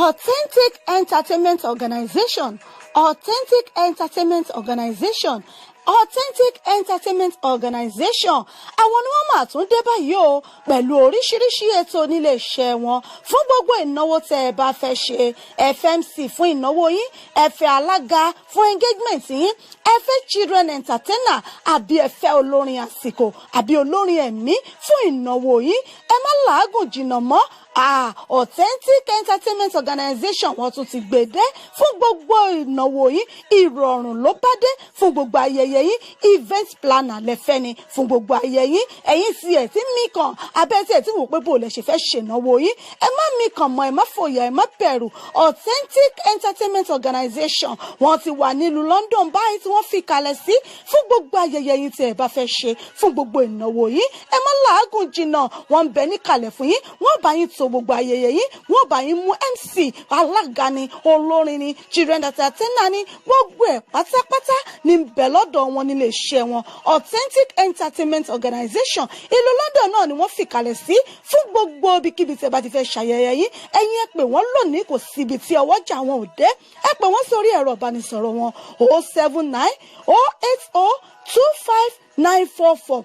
Authentic Entertainment Organization. Authentic Entertainment Organization. Authentic Entertainment Organization. Àwọn ni wọ́n máa tún dé báyìí o pẹ̀lú oríṣiríṣi ètò nílé iṣẹ́ wọn fún gbogbo ìnáwó tẹ́ ẹ bá fẹ́ ṣe. Ẹ fẹ́ MC fún ìnáwó yín, ẹ fẹ́ alága fún engagement yín, ẹ fẹ́ children entertainer àbí ẹ fẹ́ olórin àsìkò àbí olórin ẹ̀mí fún ìnáwó yín. Ẹ má làágùn jìnnà mọ́. Authentic Entertainment Organization wọ́n tún ti gbèdé fún gbogbo ìnáwó yín. Ìrọ̀rùn ló bá dé fún gbogbo ayẹyẹ yín. Event planner lẹ́fẹ́ ni fún gbogbo ayẹyẹ yín. Ẹ̀yin tí ẹ̀ tí mí kan abẹ́ tí ẹ̀ tí wò pé bò lẹ ṣe fẹ́ ṣènáwó yín. Ẹ má mí kan mọ́, ẹ má fòyà, ẹ má bẹ̀rù. Authentic Entertainment Organization wọ́n ti wà nílùú London báyìí tí wọ́n fi kalẹ̀ sí fún gbogbo ayẹyẹ yín tí ẹ bá fẹ́ ṣe fún gbogbo ìnáwó yín. Ẹ má làágùn jìnnà, wọ́n ń bẹ níkàlẹ̀ fún yín. Wọ́n bá yín tó gbogbo ayẹyẹ yín, wọ́n bá yín mú MC, alága ni, olórin ni, children entertainer ni, gbogbo ẹ̀ pátápátá ní bẹ̀ lọ́dọ̀ wọn nílé iṣẹ́ wọn. Authentic Entertainment Organization ìlú London náà ni wọ́n fi kalẹ̀ sí fún gbogbo ibikíbi tí ẹ bá ti fẹ́ ṣayẹyẹ yín. Ẹ̀yin ẹ pè wọ́n lónìí, kò síbi tí ọwọ́jà wọn ò dé. Ẹ pè wọ́n sórí ẹ̀rọ ìbánisọ̀rọ̀ wọn 079 080 25944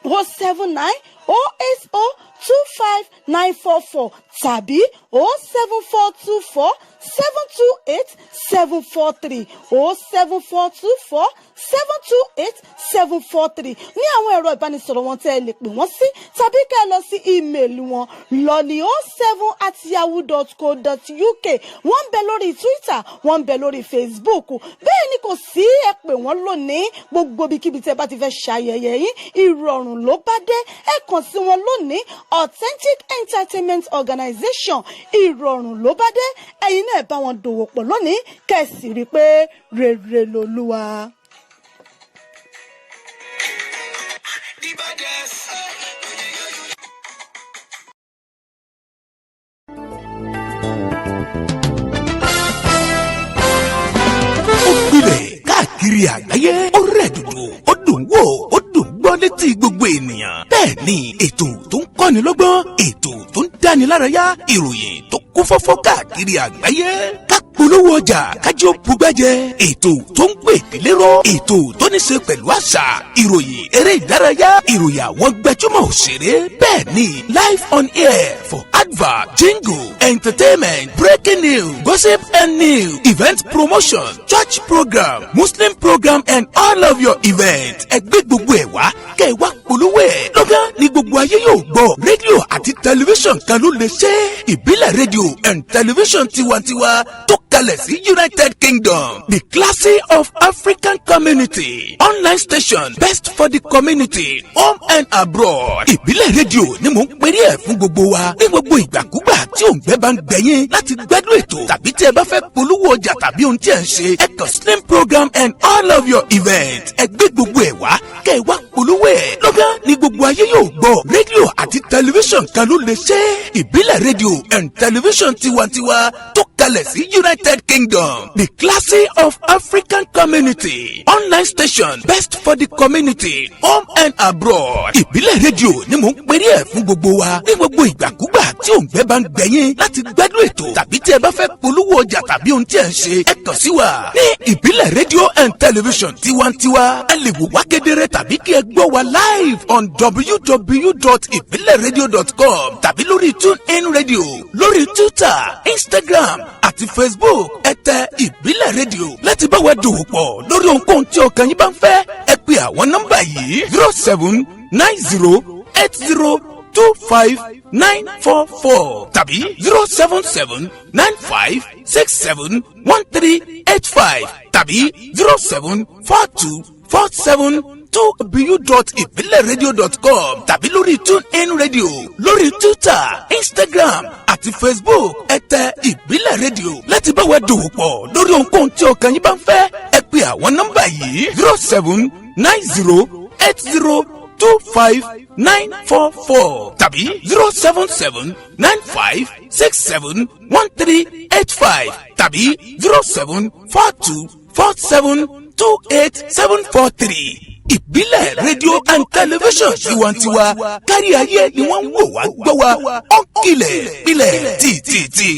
079 080 25944 tàbí 07424 728 743 07424 728 743 ní àwọn ẹ̀rọ ìbánisọ̀rọ̀ wọn tẹ́ ẹ lè pè wọ́n sí tàbí kẹ́ ẹ lọ sí ímeèlì wọn lolly07@yahoo.co.uk. wọ́n ń bẹ lórí Twitter, wọ́n ń bẹ lórí Facebook. Bẹ́ẹ̀ ni kò sí, ẹ pè wọ́n lónìí gbogbo ibikíbi tẹ́ bá ti fẹ́ ṣayẹyẹ yín. Ìrọ̀rùn ló bá dé. Ẹ kàn sí wọn lónìí. Authentic Entertainment Organization ìrọ̀rùn ló bá dé. Ẹ̀yin náà bá wọn dòwò pọ̀ lónìí kẹ́sì rí pé rere lolúwa. Ó gbilẹ̀ káàkiri àgbáyé, ó rẹ̀ dùdù, ó dùn wò, ó dùn gbọ́ létí gbogbo ènìyàn. Bẹ́ẹ̀ ni ètò tó ń kọ́ni lọ́gbọ́n, ètò tó ń dáni lárayá, ìròyìn tó kún fọ́fọ́ káàkiri àgbáyé. Polówó ọjà kájí ó bugbẹ́jẹ, ètò tó ń pè délérò, ètò tó ní ṣe pẹ̀lú àṣà, ìròyìn eré ìdárayá, ìròyìn àwọn gbajúmọ̀ òṣèré. Bẹ́ẹ̀ ni live on air for advert, jingle, entertainment, breaking news, gossip and news, event promotion, church program, Muslim program and all of your events. Ẹgbẹ́ gbogbo ẹ̀ wá kẹ́ ẹ wá polówó ẹ̀. Lọ́gán ni gbogbo ayé yóò gbọ́. Rédíò àti tẹlifíṣàn kan ló lè ṣe. Ìbílẹ̀ rédíò and tẹlifíṣàn tiwantiwa tó kalẹ̀ sí United Kingdom, the classy of African community, online station best for the community, home and abroad. Ìbílẹ̀ rédíò ni mò ń pèrè ẹ̀ fún gbogbo wa ní gbogbo ìgbàkúgbà tí òǹgbẹ́ bá ń gbẹ̀yìn láti gbẹ́dùn ètò tàbí tí ẹ bá fẹ́ polówó ọjà tàbí ohun tí ẹ ń ṣe. Ẹ kàn Slim program and all of your events. Ẹ gbé gbogbo ẹ̀ wá kẹ́ ẹ wá polówó ẹ̀. Lọ́gán ni gbogbo ayé yóò gbọ́. Rédíò àti tẹlifíṣàn kan ló lè ṣe. Ìbílẹ̀ rédíò and tẹlifíṣàn tiwantiwa tó kalẹ̀ sí United Kingdom, the classy of African community, online station best for the community, home and abroad. Ìbílẹ̀ rédíò ni mò ń pèrè ẹ̀ fún gbogbo wa ní gbogbo ìgbàkúgbà tí òǹgbẹ́ bá ń gbẹ̀yìn láti gbẹ́dùn ètò tàbí tí ẹ bá fẹ́ polówó ọjà tàbí ohun tí ẹ ń ṣe. Ẹ kàn sí wa ní Ìbílẹ̀ rédíò and television tiwantiwa. Ẹ lè wò wá kedere tàbí kí ẹ gbọ́ wa live on www.ibileradio.com tàbí lórí TuneIn Radio, lórí Twitter, Instagram àti Facebook. Ẹ tẹ Ìbílẹ̀ rédíò láti bá wa dòwò pọ̀ lórí ohunkóhun tí ọkàn yín bá ń fẹ́. Ẹ pe àwọn nọ́mbà yìí 0790802594 tàbí 07795671385 tàbí 0742472w.ibileradio.com tàbí lórí TuneIn Radio, lórí Twitter, Instagram àti Facebook. Ẹ tẹ Ìbílẹ̀ rédíò láti bá wa dòwò pọ̀ lórí ohunkóhun tí ọkàn yín bá ń fẹ́. Ẹ pe àwọn nọ́mbà yìí 07908025944 tàbí 07795671385 tàbí 07424728743. Ìbílẹ̀ rédíò and television tiwantiwa kárí ayé ni wọ́n ń wò wá gbọ́ wa. Ó ń kilẹ̀ pilẹ̀ tìtìtì.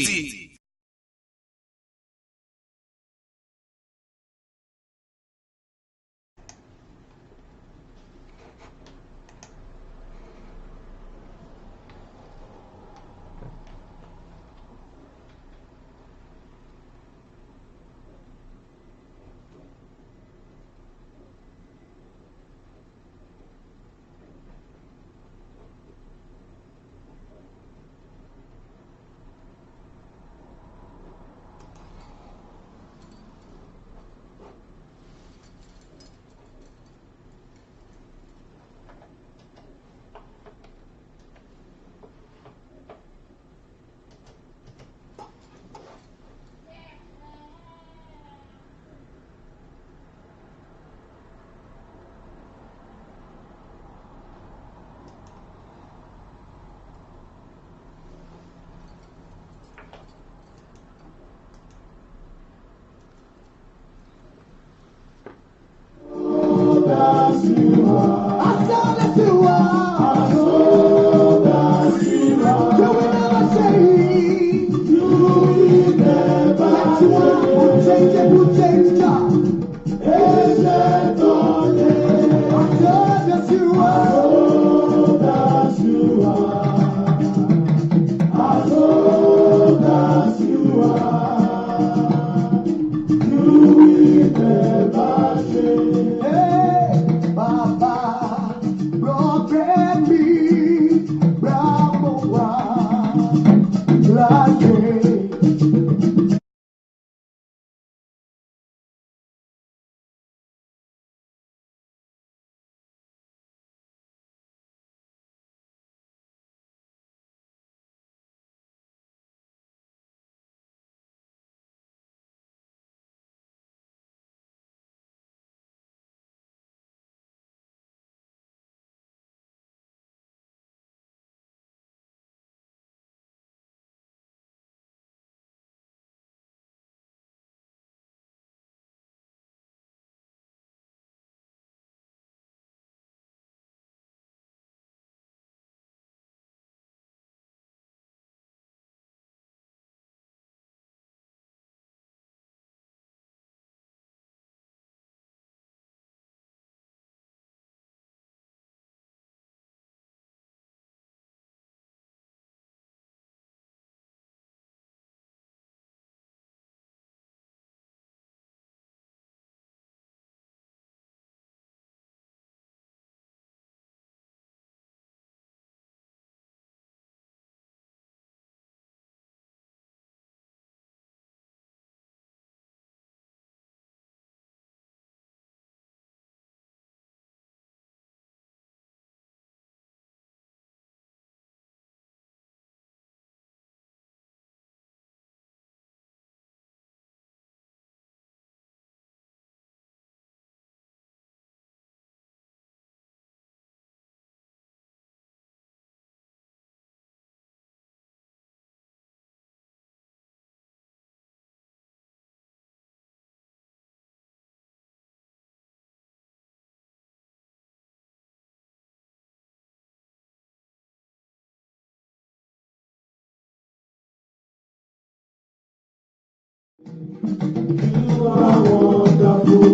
You are wonderful,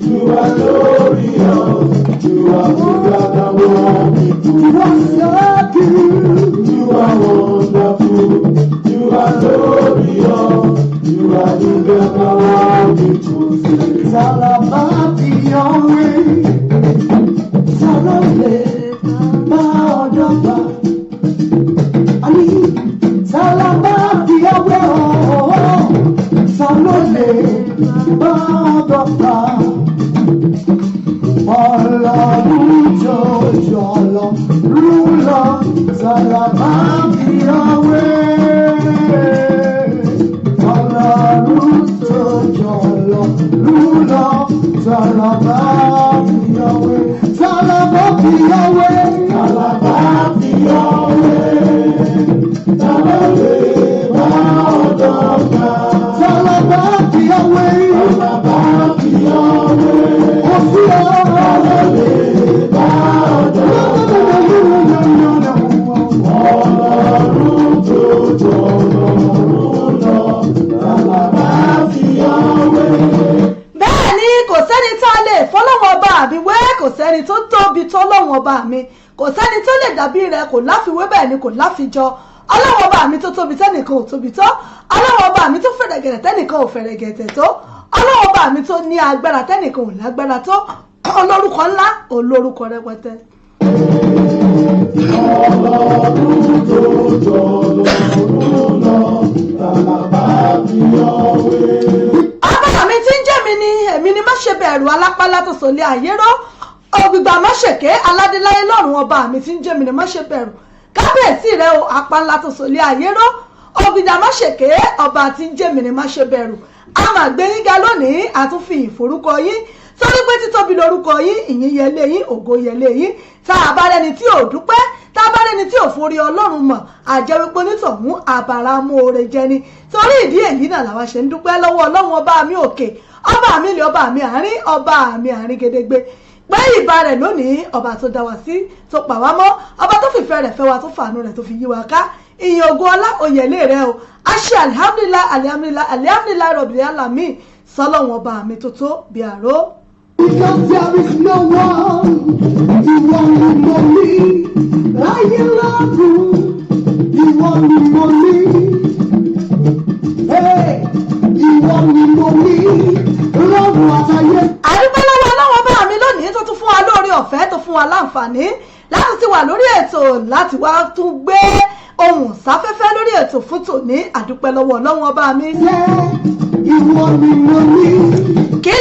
you are glorious, you are together wonderful. You are so good. You are wonderful, you are glorious, you are together wonderful. It's all about your way. It's all about your way. I mean, it's all about your way. Salole Baba Ọlọ́run jọjọlọ lúlọ Sàlámàbí ọwé Ọlọ́run jọjọlọ lúlọ Sàlámàbí ọwé Sàlámàbí ọwé Sàlámàbí ọwé Salole bá ọ̀dọ́ gbà. About your way, about your way. Oh, bẹ́ẹ̀ ni kò sẹ́ni tá a lè fọlọ́wọ́n ọba mi wé, kò sẹ́ni tó tóbi tó lọ́wọ́n ọba mi, kò sẹ́ni tó lè dàbí rẹ̀, kò láfiwé bẹ́ẹ̀ ni kò láfijọ. Ọlọ́wọ́n ọba mi tó tóbi tẹ́nìkan ò tóbi tó, ọlọ́wọ́n ọba mi tó fẹ̀rẹ̀gẹ̀rẹ̀ tẹ́nìkan ò fẹ̀rẹ̀gẹ̀tẹ̀ tó, ọlọ́wọ́n ọba mi tó ní agbára tẹ́nìkan ò lágbára tó, olórúkọ ńlá olórúkọ rẹpẹtẹ. Ọlọ́run tó jọ lọ́rùn lọ tàlàbà bí ọ̀wé. Ọba mi tí ń jẹ́ mi ni èmi ni má ṣe bẹ̀rù alápálá tó sọ lé àyérò, ògbìgbà má ṣèké aládéláyé lọ́rùn ọba mi tí ń jẹ́ mi ni má ṣe bẹ̀rù. Kábíyèsí rẹ o apánlá tó sọ lé àyérò, ògbìgbà má ṣèké ọba tí ń jẹ́ mi ni má ṣe bẹ̀rù. A máa gbé yín ga lónìí, a tún fi ìforúkọ yín torí pé títóbi lórúkọ yín, ìyìn yẹlé yín, ògo yẹlé yín. Tá a bá rẹni tí ò dúpẹ́, tá a bá rẹni tí ò forí Ọlọ́run mọ̀, àjẹ́ wípé onítọ̀hún àbàràmú oore jẹ ni. Torí ìdí èyí náà làwa ṣe ń dúpẹ́ lọ́wọ́ Ọlọ́run ọba mi òkè, ọba mi ilé, ọba mi àárín, ọba mi àárín gedegbe. Pé ìbà rẹ̀ lónìí, ọba tó dá wa sí, tó pa wá mọ́, ọba tó fìfẹ́ rẹ̀ fẹ́ wa, tó fàánú rẹ̀ tó fi yí wa ká. Ìyìn ògo ọlá òyèlé rẹ o. A ṣe alihamdulilayi alihamdulilayi alihamdulilayi rabbil alamin sọlọ́wọ́n ọba mi tó tó bí àró. Because there is no one, you only know me. I love you only know me. Hey, you only know me. Love what I am. Àdúpẹ́ lọ́wọ́ ọlọ́wọ́ bá mi lónìí tó tún fún wa lórí ọ̀fẹ́ tó fún wa láǹfààní láti ti wà lórí ètò láti wá tún gbé ohùn sáfẹ́fẹ́ lórí ètò fún tòní. Àdúpẹ́ lọ́wọ́ ọlọ́wọ́ bá mi. Ìwọ ni mo ní. Kí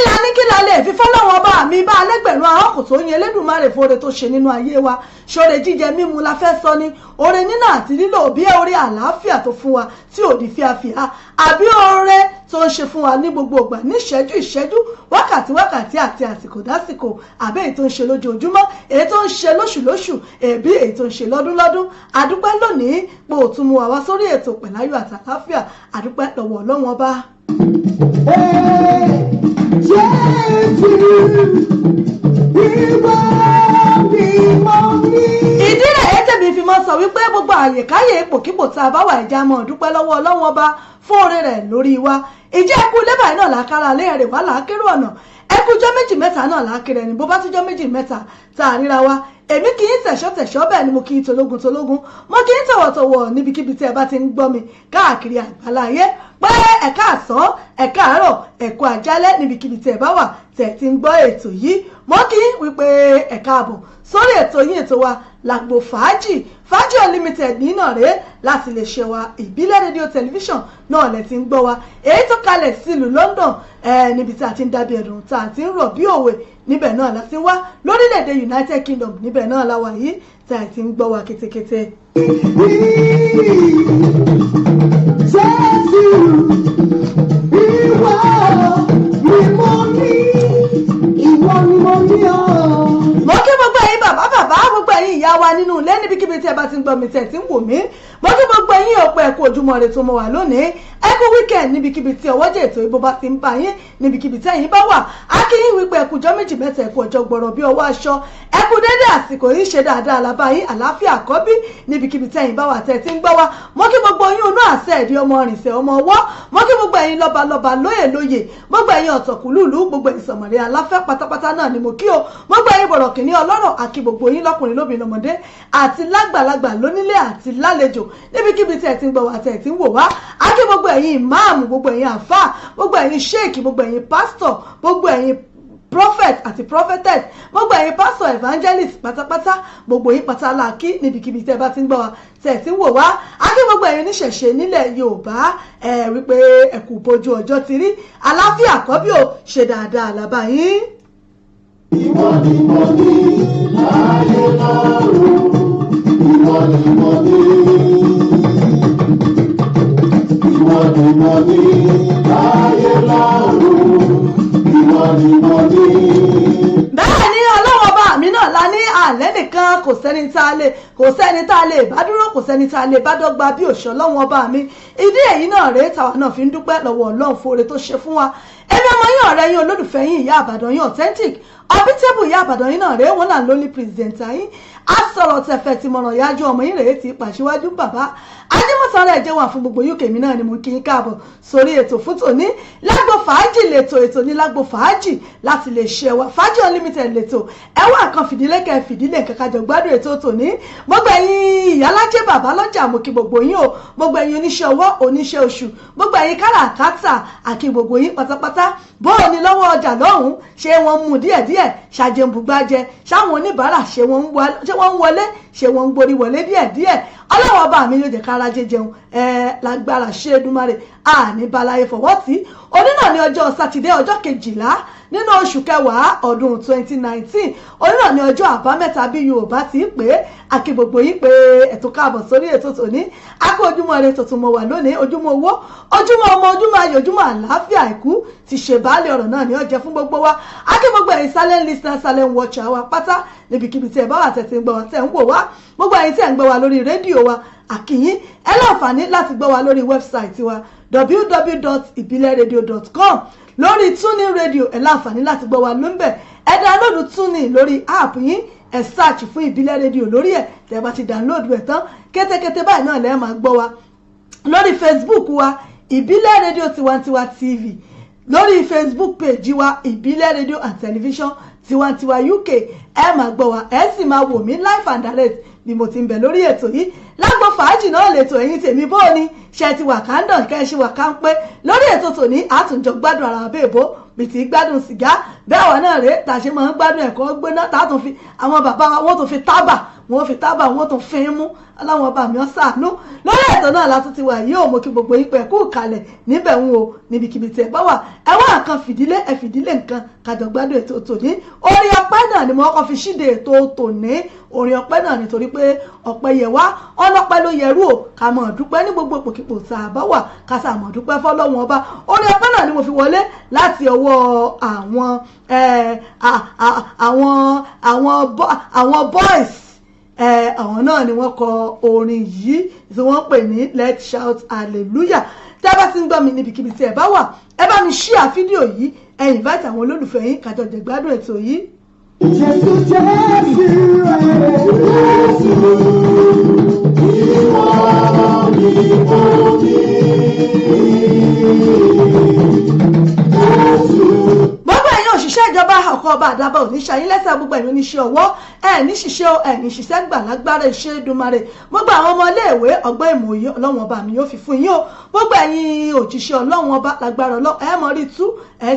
la lè fi fọ́lọ́wọ́ bá mi bá alẹ́gbẹ̀rún àwọn kò tó yin Elédùmarè fóore tó ṣe nínú ayé wa. Ṣoore jíjẹ mímu la fẹ́ sọ ni, oore nínà àti lílò bí oore àlàáfíà tó fún wa tí ò di fíafíà, àbí oore tó ń ṣe fún wa ní gbogbo ìgbà ní ìṣẹ́jú wákàtí àti àsìkò dásìkò, àbí èyí tó ń ṣe lójoojúmọ́, èyí tó ń ṣe lóṣù èbí èyí tó ń ṣe lọ́dún. Àdúpẹ́ lónìí pé ó tún mú wa wá sórí ètò pẹ̀láyọ̀ àti àlàáfíà. Àdúpẹ́ lọ́wọ́ Ọlọ́run ọba. Ìdí rẹ̀ tẹ̀mí fi mọ́ sọ wípé gbogbo àyèkáyè ipòkípò tá a bá wà ẹ̀já mọ́ dúpẹ́ lọ́wọ́ Ọlọ́run ọba fún oore rẹ̀ lórí wa. Ìjẹ́ ẹkú lébà náà làákàrà léèrè wá làákérò ọ̀nà, ẹkújọ́ méjì mẹ́ta náà làákérè ẹni bó bá tún méjì mẹ́ta tá a ríra wa. Èmi kì í tẹ̀ṣọ́ bẹ́ẹ̀ ni mo kì í tológun mo kì í tọ̀wọ̀tọ̀wọ̀ níbikíbi tí ẹ bá ti ń gbọ́ mi káàkiri àgbáláyé pé ẹ káàsán ẹ káàárọ̀ ẹ kú àjálẹ́ níbikíbi tí ẹ bá wà tẹ̀ ti ń gbọ́ ètò yìí. Mo kì í wípé ẹ káàbọ̀ sórí ètò yín, ètò wa Lágbo Fàájì Unlimited nínà rèé láti lè ṣe wa ìbílẹ̀ rédíò tẹlifíṣàn náà lẹ ti ń gbọ́ wa, èyí tó kalẹ̀ sílùú London níbi tí a ti ń dábì ẹ̀dùn tá a ti ń rọ̀ bí òwe níbẹ̀ náà la ti ń wá lórílẹ̀‐èdè United Kingdom níbẹ̀ náà la wà yìí tá a ti ń gbọ́ wa kétékété. Jésù ìwọ ni mo ní, ìwọ ni mo ní ọ́. Mo kí gbogbo ẹ̀yin bàbá gbogbo ẹ̀yin ìyá wa nínú ilé níbikíbi tí ẹ bá ti ń gbọ́ mi tẹ̀ tí ń wò mí. Mo kí gbogbo ẹ̀yin ọ̀pọ̀ ẹ̀kú ojúmọ́ rẹ̀ tó mọ wà lónìí. Ẹ kú weekend níbikíbi tí ọwọ́jẹ́ ètò ìbò bá ti ń bá yín níbikíbi tí ẹ̀yin bá wà. A kí yín wípé ẹ̀kú ọjọ́ méjì mẹ́ta ẹ̀kú ọjọ́ gbọ̀rọ̀ bí ọwọ́ aṣọ. Ẹ kú dédé àsìkò yìí ṣe dáadáa lábá yín àlàáfíà àkọ́bí níbikíbi tí ẹ̀yin bá wà tẹ̀ tí ń gbọ́ wa. Mo kí gbogbo yín inú àṣẹ ìdí ọmọ rìnṣẹ́ ọmọ ọwọ́. Mo kí gbogbo ẹ̀yin lọ́balọ́ba lóyè gbogbo ẹ̀yin ọ̀tọ̀kùlùlù gbogbo ìsọ̀mọ̀rẹ́ aláfẹ́ pátápátá náà ni mo kí o. Gbogbo ẹ̀yin bọ̀rọ̀ kìíní ọlọ́rọ̀ àkí gbogbo yín lọ́kùnrin lóbìnrin ọmọdé àti lágbàlagbà lónílé àti lálejò níbikíbi tí ẹ ti ń gbọ́ wá tẹ̀ tí ń wò wá. Àkí gbogbo ẹ̀yin ìmáàmù, gbogbo ẹ̀yin àfáà, gbogbo ẹ̀yin sheik, gbogbo ẹ̀yin pásítọ̀, gbogbo ẹ̀yin prophet àti prophetess, gbogbo ẹ̀yin pastor evangelist pátápátá, gbogbo yín pátá la kí níbikíbi tẹ́ bá ti ń gbọ́ wa tẹ́ ti ń wò wá. A kí gbogbo ẹ̀yin oníṣẹ̀ṣe nílẹ̀ Yorùbá wípé ẹ kú bójú ọjọ́ ti rí, àlàáfíà àkọ́bí ò ṣe dáadáa làbá yín. Ìwọ ni mo ní láyé lọ́run, ìwọ ni mo ní, ìwọ ni mo ní láyé lọ́run. Bẹ́ẹ̀ ni ọlọ́wọ́ bá mi náà la ní àlẹ́ nìkan kò sẹ́ni tá a lè bá dúró, kò sẹ́ni tá a lè bá dọ́gba bí òṣì ọlọ́wọ́ bá mi. Ìdí èyí náà rèé tàwa náà fi ń dúpẹ́ lọ́wọ́ Ọlọ́run fún oore tó ṣe fún wa. Èmi ọmọ yín ọ̀rẹ́ yín olólùfẹ́ yín ìyá Ìbàdàn yín authentic ọbítẹ́bù ìyá Ìbàdàn yín náà rèé wọn náà lóní pírẹsidẹ̀ntà yín á sọ̀rọ̀ tẹ̀fẹ̀ tìmọ̀ràn yájú ọmọ yín rèé ti pàṣíwájú bàbá ajímọ̀sánra ẹ̀jẹ̀ wà fún gbogbo UK mi náà ni mo kí yín káàbọ̀ sórí ètò fún tòní. Lágbo Fàájì lètò, ètò ní Lágbo Fàájì láti lè ṣe wa Fàájì Unlimited lètò. Ẹ wá nǹkan fìdílé kẹ́ fìdílé nǹkan kájọ gbádùn ètò tòní. Gbogbo ẹ̀yin ìyálájẹ́ bàbá lọ́jà mo kí gbogbo yín o, gbogbo ẹ̀yin oníṣẹ́ ọwọ́ oníṣẹ́ oṣù, gbogbo ẹ̀yin káràkátà àkí gbogbo yín pátápátá. Bóò ni lọ́wọ́ ọjà lọ́hùn-ún ṣé wọ́n mú díẹ̀díẹ̀ ṣàjẹ̀mbùgbàjẹ ṣáwọn oníbàárà ṣé wọ́n ń wọlé ṣé wọ́n ń gborí wọlé díẹ̀díẹ̀. Ọlọ́wọ́ bá mi yóò jẹ́ kára jẹjẹun lágbára ṣe Èdùmàrè àní balaye fọwọ́ tí. Òní náà ní ọjọ́ sátidé ọjọ́ 12 nínú oṣù kẹwàá ọdún 2019. Òní náà ní ọjọ́ àbámẹ́ta bí Yorùbá ti ń pè é. Àkí gbogbo yín pé ẹ̀tún káàbọ̀ sórí ètò tòní. A kó ojúmọ́ ire tuntun mọ́ wà lónìí, ojúmọ́ owó, ojúmọ́ ọmọ, ojúmọ́ ayọ̀, ojúmọ́ àlàáfíà àìkú ti ṣe baálé ọ̀rọ̀ náà ní ọjẹ́ fún gbogbo wa. Àkí gbogbo ẹ̀yin silent listener, silent watcher wa pátá níbikíbi tí ẹ bá wà tẹ̀ tí ń gbọ́ wa tẹ̀ ń wò wá. Gbogbo ẹ̀yin tí ẹ̀ ń gbọ́ wa lórí rédíò wa àkíyín ẹ láǹfààní láti gbọ́ wa lórí wẹ́bsáìtì wa www.ibileradio.com, lórí tuning radio ẹ láǹfààní láti gbọ́ wa lóńbẹ̀. Ẹ download tuning lórí app yín, ẹ search fún Ìbílẹ̀ rédíò lórí ẹ̀ tẹ́ bá ti download ẹ̀ tán kétékété báyìí náà lẹ́ẹ̀ máa gbọ́ wa lórí Facebook wa Ìbílẹ̀ rédíò tiwantiwa TV, lórí Facebook page wa ìbílẹ̀ rédíò and television Tiwantiwa UK ẹ máa gbọ́ wa ẹ sì máa wò mí live and direct bí mo ti ń bẹ lórí ètò yìí lágbo fàájì náà lètò ẹ̀yin tèmi bó ni ṣe ti wà kándàn kẹ́ ẹ ṣe wà ká ń pé lórí ètò tòní àtúnjọ gbádùn ara bẹ́ẹ̀ bó bìtì gbádùn sìgá bẹ́ẹ̀ wà náà rèé tàṣe máa ń gbádùn ẹ̀kọ́ gbóná tààtún fi àwọn bàbá wa wọ́n tún fi tábà wọ́n tún fi mú aláwọn ọba mi ọ̀sánú lórí ètò náà látún ti wà yìí ò mọ kí gbogbo yín pẹ̀ kú kalẹ̀ níbẹ̀ ń wo níbikíbi tí ẹ bá wà ẹ wá nǹkan fìdílé nǹkan kájọ gbádùn ètò tòní orin ọpẹ́ náà ni mo kọ́ fi ṣíde ètò tòní orin ọpẹ́ náà nítorí pé ọpẹ́ yẹ wá ọlọ́pẹ́ ló yẹrú o ká mọ̀ dúpẹ́ ní gbogbo ipòkípò tá a bá wà ká sà mọ̀ dúpẹ́ fọ́lọ́run ọba orin ọpẹ́ náà ni mo fi wọlé láti ọwọ́ àwọn boys àwọn náà ni wọ́n kọ orin yìí tí wọ́n pè ní let's shout hallelujah tí a bá ti ń gbọ́ mi níbikíbi tí ẹ bá wà ẹ bá mi share fídíò yìí ẹ invite àwọn olólùfẹ́ yín kájọ jẹ gbádùn ètò yìí. Jésù Jésù òṣìṣẹ́ ìjọba ọkọ̀ ọba àdábà oníṣàyín lẹ́sẹ̀ gbogbo ẹ̀yin oníṣẹ́ ọwọ́ ní ṣiṣẹ́ ẹ̀yin ṣiṣẹ́ gbà lágbára iṣẹ́ Èdùmàrè gbogbo àwọn ọmọ iléèwé ọgbọ́n ìmọ̀ òye ọlọ́run ọba mi yóò fi fún yín o gbogbo ẹ̀yin òjíṣẹ́ ọlọ́run ọba lágbára ọlọ́run mọ̀ rí tú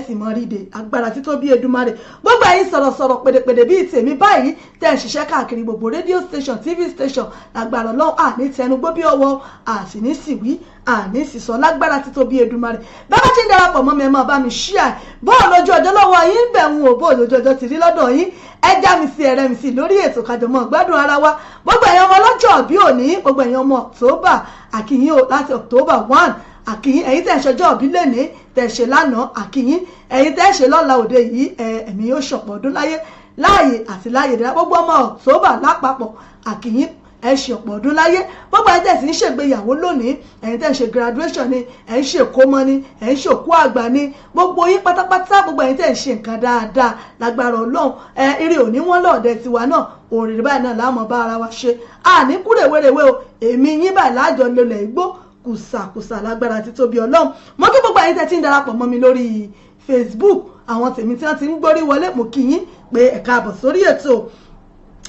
sì mọ̀ rí de agbára tító bí Èdùmàrè gbogbo ẹ̀yin sọ̀rọ̀sọ̀rọ̀ pèdèpèdè bíi tèmi báyìí tẹ̀ ń ṣiṣẹ́ káàkiri gbogbo rédíò station TV station lágbára ọlọ́run àní tẹnugbó bí ọwọ́ àti ní sìwí àní sísọ lágbára tító bí Èdùmàrè bàbá tí ń darapọ̀ mọ́ mi ẹ máa bá mi ṣíà bọ́ọ̀lù ojú ọjọ́ lọ́wọ́ yín ń bẹ̀ ń wò bọ́ọ̀lù ojú ọjọ́ ti rí lọ́dọ̀ yín ẹ já mi sí ẹ̀rẹ́ mi sí lórí ètò kájọmọ́ gbádùn ara wa gbogbo ẹ̀yin ọmọ ọlọ́jọ́ bí òní gbogbo ẹ̀yin ọmọ October àkìyín o láti October 1 àkìyín ẹ̀yin tẹ̀ ṣọjọ́ òbí lẹ́ni tẹ̀ ṣe lánàá àkìyín ẹ̀yin tẹ̀ ṣe lọ́la òde yìí ẹ̀mí yóò ṣọ̀pọ̀ ọdún láàyè àti láàyè dára gbogbo ọmọ October lápapọ̀ àkìyín ẹ ṣe ọ̀pọ̀ ọdún láyé gbogbo ẹ̀yin tẹ̀sí ń ṣègbéyàwó lónìí ẹ̀yin tẹ̀ ń ṣe graduation ni ẹ̀ ń ṣe kómọ ni ẹ̀ ń ṣòkú àgbà ni gbogbo yín pátápátá gbogbo ẹ̀yin tẹ̀ ń ṣe nǹkan dáadáa lágbára Ọlọ́run eré òní wọn lọ́ọ̀dẹ tiwa náà òrìrì báyìí náà láàmú bá ara wa ṣe àní kúrèwéréwé o èmi yín báyìí láàjọ lọlẹ̀ igbó kùsàkùsà lágbára títóbi Ọlọ́run mo kí gbogbo ẹ̀yin tẹ̀ tí ń darapọ̀ mọ́ mi lórí Facebook àwọn tèmi tí wọ́n ti ń gbórí wọlé mo kí yín pé ẹ káàbọ̀ sórí ètò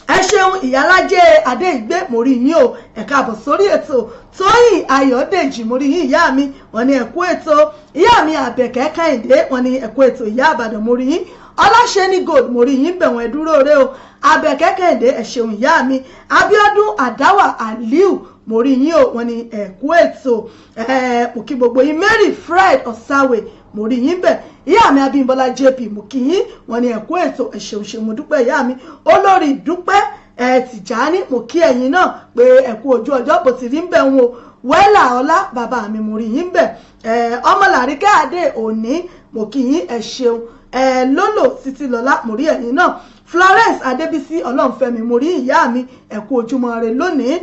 ẹ ṣeun ìyálájẹ adé ìgbé mo rí yín o ẹ káàbọ̀ sórí ètò Tóyìn Ayọ̀dèjì mo rí yín ìyá mi wọ́n ní ẹ kú ètò ìyá mi Àbẹ̀kẹ́ Kẹ́hìndé wọ́n ní ẹ kú ètò ìyá Àbàdàn mo rí yín Ọláṣẹ́ni Gold mo rí yín bẹ̀wọ̀n ẹ dúró rẹ o Àbẹ̀kẹ́ Kẹ́hìndé ẹ ṣeun ìyá mi Abíọ́dún Àdáwà Aliu mo rí yín o wọ́n ní ẹ kú ètò mo kí gbogbo yín Mary Fred Ọ̀sáwé mo rí yín bẹ̀ ìyá mi Abímbọ́lá JP mo kí yín wọ́n ní ẹ kú ètò ẹ ṣeun ṣe mo dúpẹ́ ìyá mi Olórí Dúpẹ́ Tìjání mo kí ẹ̀yin náà pé ẹ kú ojú ọjọ́ bó ti rí ń bẹ̀ wọn o Wẹ́là Ọlá bàbá mi mo rí yín bẹ̀ Ọmọlàríkẹ́ Adé Òní mo kí yín ẹ ṣeun Lólò Títílọlá mo rí ẹ̀yin náà Florence Adébísí Ọlọ́runfẹ́mi mo rí ìyá mi ẹ kú ojúmọ́ rẹ lónìí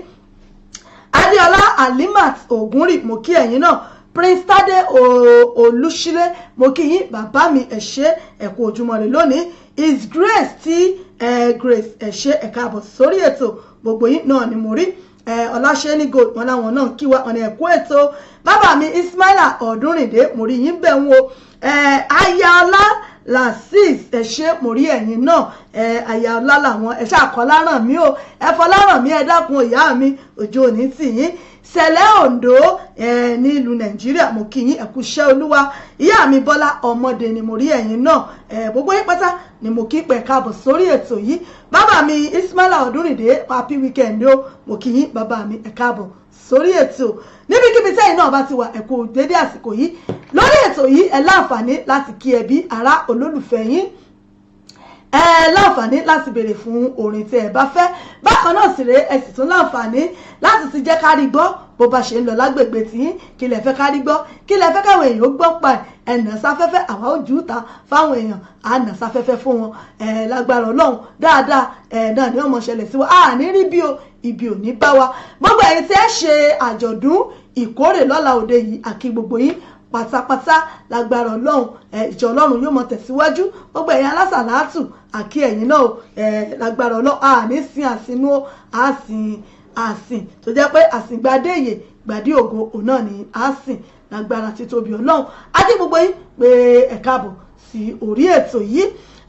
Adéọlá Alimat Ògúnrì mo kí ẹ̀yin náà Prince Tade Olúṣílẹ̀ mo kí yín bàbá mi ẹ ṣé ẹ kú ojúmọ́ rẹ lónìí His Grace tí Grace ẹ ṣé ẹ káàbọ̀ sórí ètò gbogbo yín náà ni mo rí Ọláṣẹ́ni Gold wọn láwọn náà kí wa ọ̀nà ẹ̀kú ètò bàbá mi Ismaila Ọ̀dúnrìndé mo rí yín bẹ̀ ń wo Ayọ̀ọ́lá Lasis ẹ ṣé mo rí ẹ̀yin náà Ayọ̀ọ́lá làwọn ẹ ṣàkọlá ràn mí o ẹ fọlá ràn mí ẹ dákun ìyá mi òjò òní tì yín Sẹ̀lẹ̀ Ondo nílùú Nàìjíríà mo kí yín ẹ kú iṣẹ́ Olúwa ìyá mi Bọ́lá Ọmọdé ni mo rí ẹ̀yin náà gbogbo yín pátá ni mo kí pẹ̀ káàbọ̀ sórí ètò yìí bàbá mi Ismaila Ọ̀dúnrìndé happy weekend o mo kí yín bàbá mi ẹ káàbọ̀ sórí ètò níbikíbi tẹ́yin náà bá ti wà ẹ kú dédé àsìkò yìí lórí ètò yìí ẹ láǹfààní láti kí ẹbí ará olólùfẹ́ yín láǹfààní láti béèrè fún orin tí ẹ bá fẹ́ bákan náà sì rèé ẹ sì tún láǹfààní láti ti jẹ́ kárí gbọ́ bó bá ṣe ń lọ lágbègbè tí kí lẹ fẹ́ kárí gbọ́ kí lẹ fẹ́ káwọn èèyàn gbọ́ pa ẹ̀nà sáfẹ́fẹ́ àwa ò jù ú ta fáwọn èèyàn àna sáfẹ́fẹ́ fún wọn lágbára Ọlọ́run dáadáa náà ni ọmọ ṣẹlẹ̀ sí wa àní rí bí o ibi ò ní bá wa gbogbo ẹ̀yin tí ẹ ṣe àjọ̀dún ìkórè lọ́la òde yìí àkí gbogbo yín pátápátá lágbára Ọlọ́run ìjọ Ọlọ́run yóò mọ tẹ̀síwájú gbogbo ẹ̀yin alásàlátù àkí ẹ̀yin náà lágbára Ọlọ́run àní sin àsìnú àsìn tó jẹ́ pé àsìngbàdéyè gbàdí ògo òun náà ni àsìn lágbára títóbi Ọlọ́run àti gbogbo yín pé ẹ káàbọ̀ sí orí ètò yìí.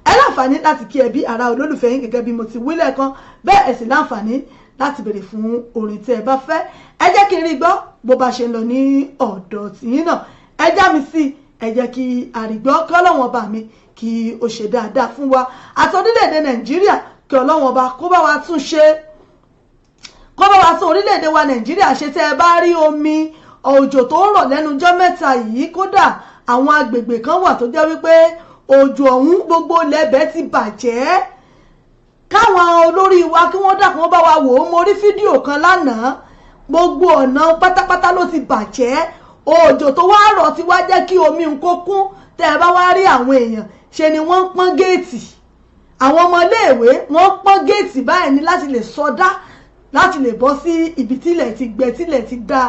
Ẹ láǹfààní láti kí ẹbí ará olólùfẹ́ yín gẹ́gẹ́ bí mo ti wí lẹ́ẹ̀kan, bẹ́ẹ̀ ẹ sì láǹfààní láti béèrè fún orin tí ẹ bá fẹ́. Ẹ jẹ́ kí n rí gbọ́ bó bá ṣe ń lọ ní ọ̀dọ̀ tìyín náà. Ẹ já mi sí, ẹ jẹ́ kí àrígbọ́ kí Ọlọ́run ọba mi kí ó ṣe dáadáa fún wa àti orílẹ̀-èdè Nàìjíríà, kí Ọlọ́run ọba kó bá wa tún ṣe, kó bá wa tún orílẹ̀-èdè wa Nàìjíríà ṣe. Tẹ́ ẹ bá rí omi òjò tó ń rọ̀ lẹ́nu ọjọ́ mẹ́ta yìí, kódà àwọn agbègbè kan wà tó jẹ́ wípé òjò ọ̀hún gbogbo lẹ́bẹ̀ẹ́ ti bàjẹ́. Káwọn olórí wa kí wọ́n dákun wọ́n bá wa wò ó. Mo rí fídíò kan lánàá, gbogbo ọ̀nà pátápátá ló ti bàjẹ́. Òjò tó wá rọ̀ ti wá jẹ́ kí omi ń kó kún. Tẹ́ ẹ bá wá rí àwọn èèyàn ṣe ni wọ́n ń pọ́n géètì, àwọn ọmọléèwé wọ́n ń pọ́n géètì báyìí ní láti lè sọdá, láti lè bọ́ sí ibi tílẹ̀ ti gbẹ, tílẹ̀ ti dá.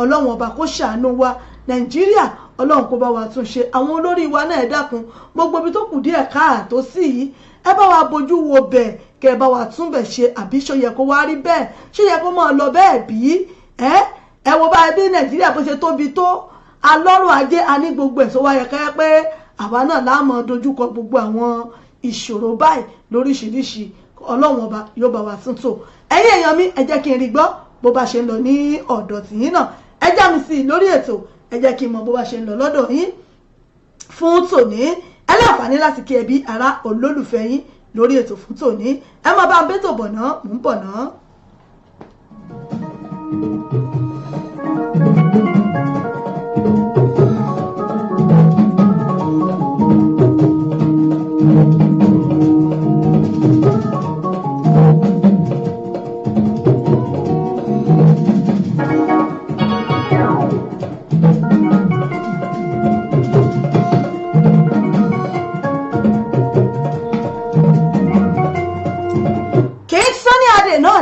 Ọlọ́run ọba kó ṣàánú wa Nàìjíríà, Ọlọ́run kó bá wa tún ṣe. Àwọn olórí wa náà ẹ dákun, gbogbo ibi tó kù díẹ̀ káàtó sí yìí, ẹ bá wa bójú wo bẹ̀, kẹ́ ẹ bá wa tún bẹ̀ ṣe. Àbí ṣó yẹ kó wá rí bẹ́ẹ̀? Ṣó yẹ kó máa lọ bẹ́ẹ̀ bí? Ẹ wo bá bí Nàìjíríà bó ṣe tóbi tó, alọ́rọ̀ ajé a ní gbogbo ẹ̀ tó wá yẹ kẹ́ pé àwa náà láàmú dojúkọ gbogbo àwọn ìṣòro báyìí lóríṣiríṣi. Ọlọ́run ọba yóò bá wa tún tò. Ẹ̀yin èèyàn mi, ẹ jẹ́ kí n rí gbọ́ bó bá ṣe ń lọ ní ọ̀dọ̀ tìyín náà. Ẹ já mi sí lórí ètò, ẹ jẹ́ kí n mọ̀ bó bá ṣe ń lọ lọ́dọ̀ yín fún tòní. Ẹ láǹfààní láti kí ẹbí ará olólùfẹ́ yín lórí ètò fún tòní. Ẹ máa bá ń bẹ́tò bọ̀ náà, mò ń bọ̀ náà.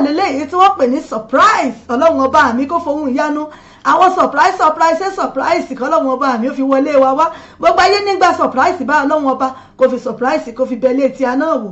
Lélẹ́yìí tí wọ́n pè ní surprise. Ọlọ́run ọba mi kó fohùn ìyanu àwọn surprise kọ́ Ọlọ́run ọba mi ó fi wọlé wa wá. Gbogbo ayé nígbà surprise bá Ọlọ́run ọba kó fi surprise kó fi bẹ́lẹ̀ tí a náà wò.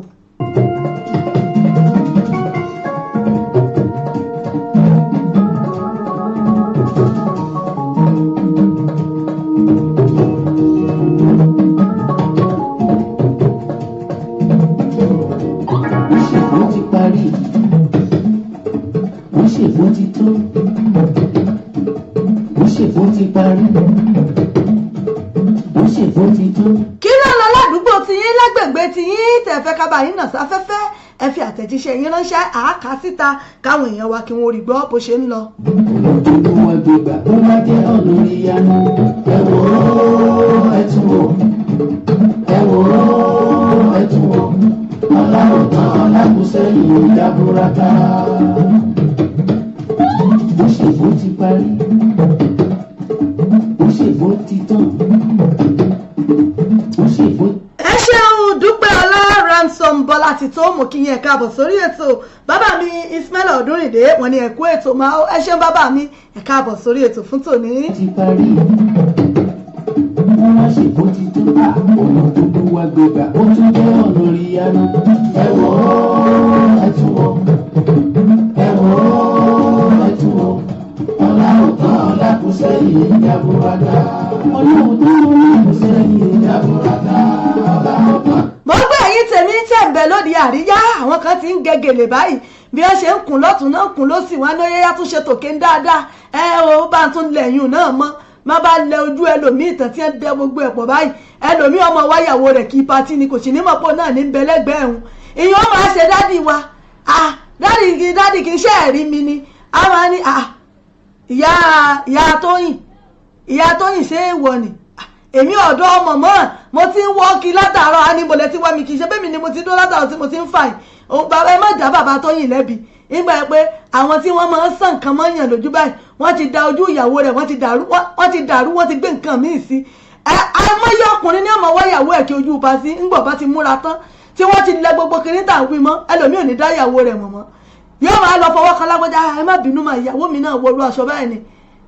Kí ló lọ ládùúgbò tí yín lágbègbè tí yín tẹ́ fẹ́ ká bá yín nà sáfẹ́fẹ́? Ẹ fi àtẹ̀jíṣẹ́ yín ránṣẹ́ àáká síta káwọn èèyàn wa kí wọ́n rí gbọ́ bó ṣe ń lọ. Olójúkú wọn gbégbá tó bá jẹ́ ọ̀nà ìyanu. Ẹ wò ó, ẹ tún wò. Ẹ wò ó, ẹ tún wò. Ọlọ́run tán Ọlákùsẹ́yìn ìjábúrátà. Bó ṣe bó ti parí. Bó ṣe bó ti tán. Bó ṣe bó. Ẹ ṣeun Dúpẹ́ Ọlá Ransom Bọ́lá ti tó mú kí yẹn káàbọ̀ sórí ètò. Bàbá mi Ismail Ọdúnrìndé wọ́n ní ẹ kú ètò máa ó. Ẹ ṣeun bàbá mi, ẹ káàbọ̀ sórí ètò fún tòní. Ti parí. Wọ́n má ṣe bó ti tó. Ọ̀nà tó gbó wá gbégbá ó tún jẹ́ ọ̀nà ìyanu. Ẹ wò ó, ẹ tún wò. Ẹ wò ó, ẹ tún wò. Ọlọ́run tán Ọlákùsẹ́yìn ìjábúrátà. Ọlọ́run tán Ọlákùsẹ́yìn ìjábúrátà. Ọlọ́run tán. Mo gbé ẹ̀yin tèmi tẹ̀ ń bẹ lóde àríyá, àwọn kan ti ń gègèlè báyìí bí wọ́n ṣe ń kùn lọ́tún náà kùn lósì wọn ló yẹ́yá tún ṣe tòkè ń dáadáa. Ó bá tún lẹ̀yìn náà mọ́, má bá lẹ ojú ẹlòmíì tán tí ń dẹ gbogbo ẹ̀pọ̀ báyìí. Ẹlòmíì ọmọ wáyàwó rẹ̀ kí patí ni kò sì ní mọ̀pọ̀ náà ní bẹ̀lẹ́gbẹ̀ẹ́ ẹ̀hún. Ìyẹn máa ṣe dádì wa, dádì kì í ṣe ẹ̀rí mi ni. A máa ní ìyá Tóyìn ṣé é wọ ni. Èmi ọ̀dọ́ ọmọ mọ́ mo ti ń wọ́ọ̀kì látàárọ̀ á ní mo lẹ ti wá mi kì í ṣe bẹ́ẹ̀ mi ni mo ti dó látàárọ̀ tí mo ti ń fà yìí. Bàbá ẹ má dá bàbá Tóyìn lẹ́bi nígbà pé àwọn tí wọ́n máa ń sàn nǹkan mọ́yàn lójú báyìí wọ́n ti da ojú ìyàwó rẹ̀ wọ́n ti dàrú wọ́n ti gbé nǹkan míì sí. Àìmọye ọkùnrin ní ọmọ wáyàwó ẹ̀ kí ojú pa sí ńgbọ̀ bá ti múra tán tí wọ́n ti lẹ gbogbo kiri tà ń wí mọ́ ẹlòmíì ò ní dá ìyàwó rẹ̀ mọ̀ mọ́. Yóò máa lọ fọwọ́ kan lágbájá ẹ má bínú mà ìyàwó mi náà wọlú aṣọ báyìí ni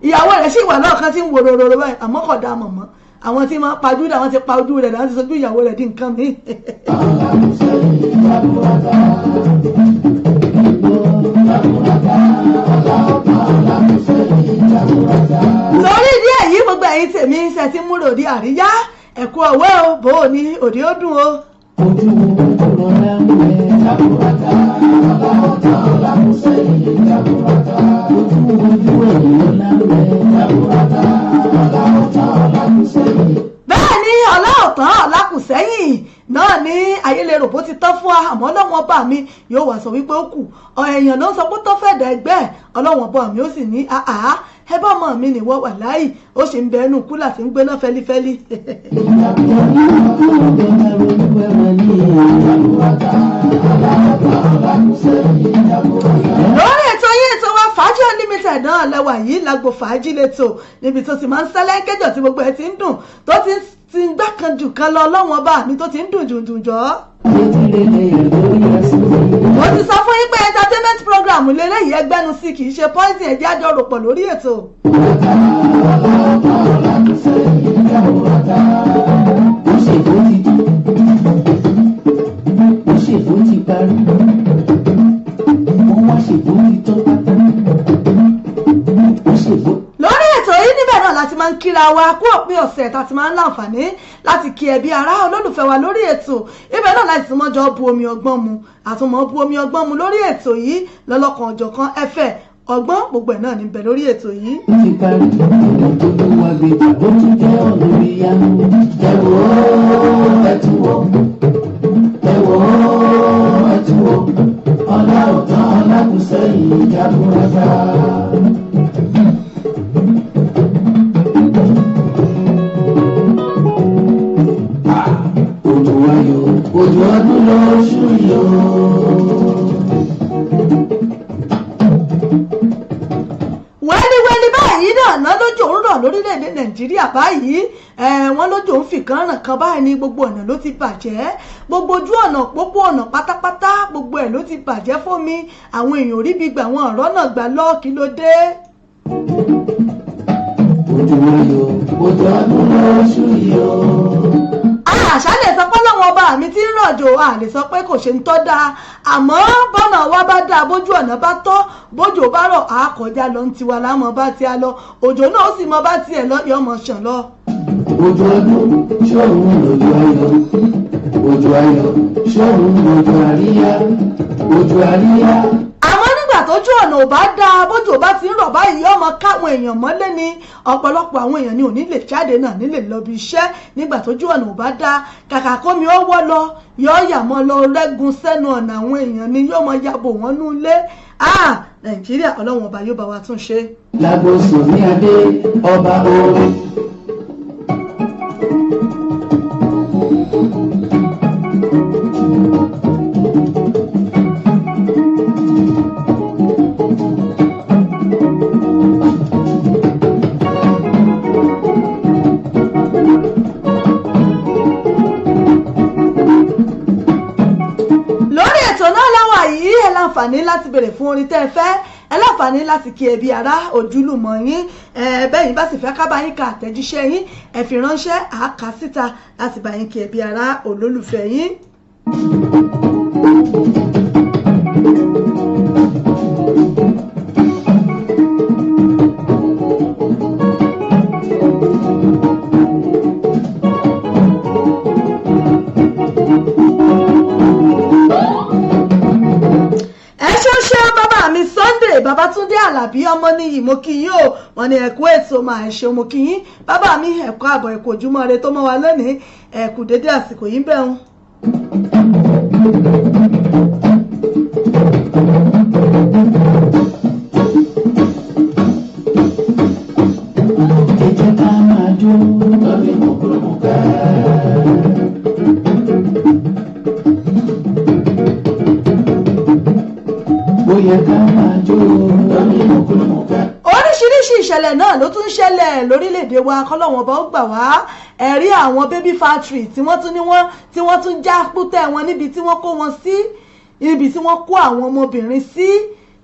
ìyàwó rẹ̀ sì wà lọ́ọ̀kan tí ń wo rororo báyìí àmọ́ kò dá mọ̀ mọ́. Àwọn tí máa pajú dà wọ́n ti pa ojú rẹ̀ láti ti sojú ìyàwó rẹ̀ di nǹkan mi. Lórí ìdí èyí gbogbo ẹ̀yin tèmi ṣe ti múrò di àríyá ẹ̀kú ọ̀wẹ́ o bò ó ní òde ó dùn o. ojú rọra ń wẹ̀ jaburata ọ̀làọ̀tá ọ̀làkùsẹ̀yìn jaburata ojú ẹ̀yìn rọra ń wẹ̀ jaburata ọ̀làọ̀tá ọ̀làkùsẹ̀yìn. bẹ́ẹ̀ ni ọ̀làọ̀tán ọ̀làkùsẹ̀yìn náà ní ayélérò bó ti tán fún wa àmọ́ ọlọ́wọ́n bá mi yóò wá sọ wípé ó kù èèyàn ló ń sọ pé tó fẹ́ dẹ̀ ẹgbẹ́ ọlọ́wọ́n bá mi ó sì ní àá ẹ bá ọmọ mi nìwọ wà láàyè ó sì ń bẹ ẹnu kúlà tí ń gbéná fẹ́lifẹ́li. lórí ètò yìí ètò wa fàájì unlimited náà lẹ́wà yìí lágbo fàájì lẹ́tọ̀ níbi tó ti máa ń sẹ́lẹ̀ kẹjọ tí gbogbo ẹ̀ ti ń dùn tó ti ń gbá kan jù kan lọ ọlọ́wọ́n bá mi tó ti ń dùn jọ. mo ti sọ fún yín pé entertainment program lélẹ́yìí ẹgbẹ́nu sí kì í ṣe poison ẹ̀jẹ̀ àjọròpọ̀ lórí ètò. ó ṣètò ti parí wọ́n wá ṣètò ti tọ́ pátá ó ṣètò. lórí ètò yìí níbẹ̀ náà láti máa ń kíra wa kú òpin ọ̀sẹ̀ tá a ti máa ń láǹfààní láti kí ẹbí ará olólùfẹ́ wa lórí ètò ibẹ̀ náà láti tún mọ́jọ́ bu omi ọgbọ́n mu àtúmọ̀ bu omi ọgbọ́n mu lórí ètò yìí lọ́lọ́kan ọ̀jọ̀kan ẹ̀fẹ̀ ọgbọ́n gbogbo ẹ̀ náà níbẹ̀ lórí ètò yìí. ó ti parí olúwa gbèjà ó tún jẹ́ ọ̀nà ìyanu ẹ̀wọ̀ ẹ̀túwọ̀ ọ̀làọ̀tá ọ̀làkùsẹ̀yìn jaburata. Òjò ayọ̀ òjò ọdún lóṣù yọ. wẹ́líwẹ́lí báyìí náà lójò ń rọ̀ lórílẹ̀‐èdè nàìjíríà báyìí wọ́n lójò ń fìkan ràn kan báyìí ní gbogbo ọ̀nà ló ti bàjẹ́ gbogbo ojú ọ̀nà pópó ọ̀nà pátápátá gbogbo ẹ̀ ló ti bàjẹ́ fún mi àwọn èèyàn orí bí gbà wọn ọ̀rọ̀ náà gbà lọ́ọ̀kì ló dé. Òjò ayọ̀ òjò ọdún lóṣù yọ. àṣà lè sọ pé lọ́wọ́ ọba mi ti ń rọ̀jò a lè sọ pé kò ṣe ń tọ́ da àmọ́ bọ́nà wa bá dáa bójú ọ̀nà bá tọ́ bójò bá rọ̀ á kọjá lọ ń tiwa lámọ̀ bá ti a lọ òjò náà ó sì mọ bá tiẹ̀ lọ yọmọ ṣàn lọ. Òjò ọdún ṣọ́ọ̀rùn lójú ayọ̀ òjò ayọ̀ ṣọ́ọ̀rùn lójú àríyá òjò àríyá. àmọ́ nígbà tójú ọ̀nà ò bá dáa bójú ò bá ti ń rọ̀ báyìí ọmọ káwọn èèyàn mọ́lé ni ọ̀pọ̀lọpọ̀ àwọn èèyàn ni ò ní lè jáde náà nílè lọ bí iṣẹ́ nígbà tójú ọ̀nà ò bá dáa kàkà kómi ó wọ́ lọ yọ ọ̀yà mọ́ lọ rẹ́gun sẹ́nu ọ̀nà àwọn èèyàn ni yóò mọ yàbò wọ́n nú ilé nàìjíríà ọlọ́run ọba yóò bá wa tún ṣe. lágbóso ní adé ọba orin. láǹfààní láti béèrè fún orin tẹ́ ẹ fẹ́ ẹ láǹfààní láti kí ẹbí ará ojúlùmọ̀ yín bẹ́yìn bá sì fẹ́ ká bá yín ka àtẹ̀jíṣẹ́ yín ẹ fi ránṣẹ́ àáká síta láti bá yín kí ẹbí ará olólùfẹ́ yín. Babátúndé Àlàbí ọmọ níyì mo kí yín o wọ́n ní ẹ̀kú ètò máa ẹ ṣeun mo kí yín bàbá mi ẹ̀kọ́ àbọ̀ ẹ̀kọ́ ojúmọ́ ire tó mọ́ wa lónìí ẹ̀kú dédé àsìkò yín bẹ́ẹ̀ ń. ẹ jẹ́ ká máa jó lórí mọ̀kúrọ̀mọ̀ká. ó yẹ ká máa jó lórí mọ̀kúrọ̀mọ̀ká. oríṣiríṣi ìṣẹ̀lẹ̀ náà ló tún ṣẹlẹ̀ lórílẹ̀‐èdè wa kọ́lọ́wọ́n bá ó gbà wá ẹ̀rí àwọn baby factory tí wọ́n tún já pútẹ́ wọn níbi tí wọ́n kó wọn sí níbi tí wọ́n kó àwọn ọmọbìnrin sí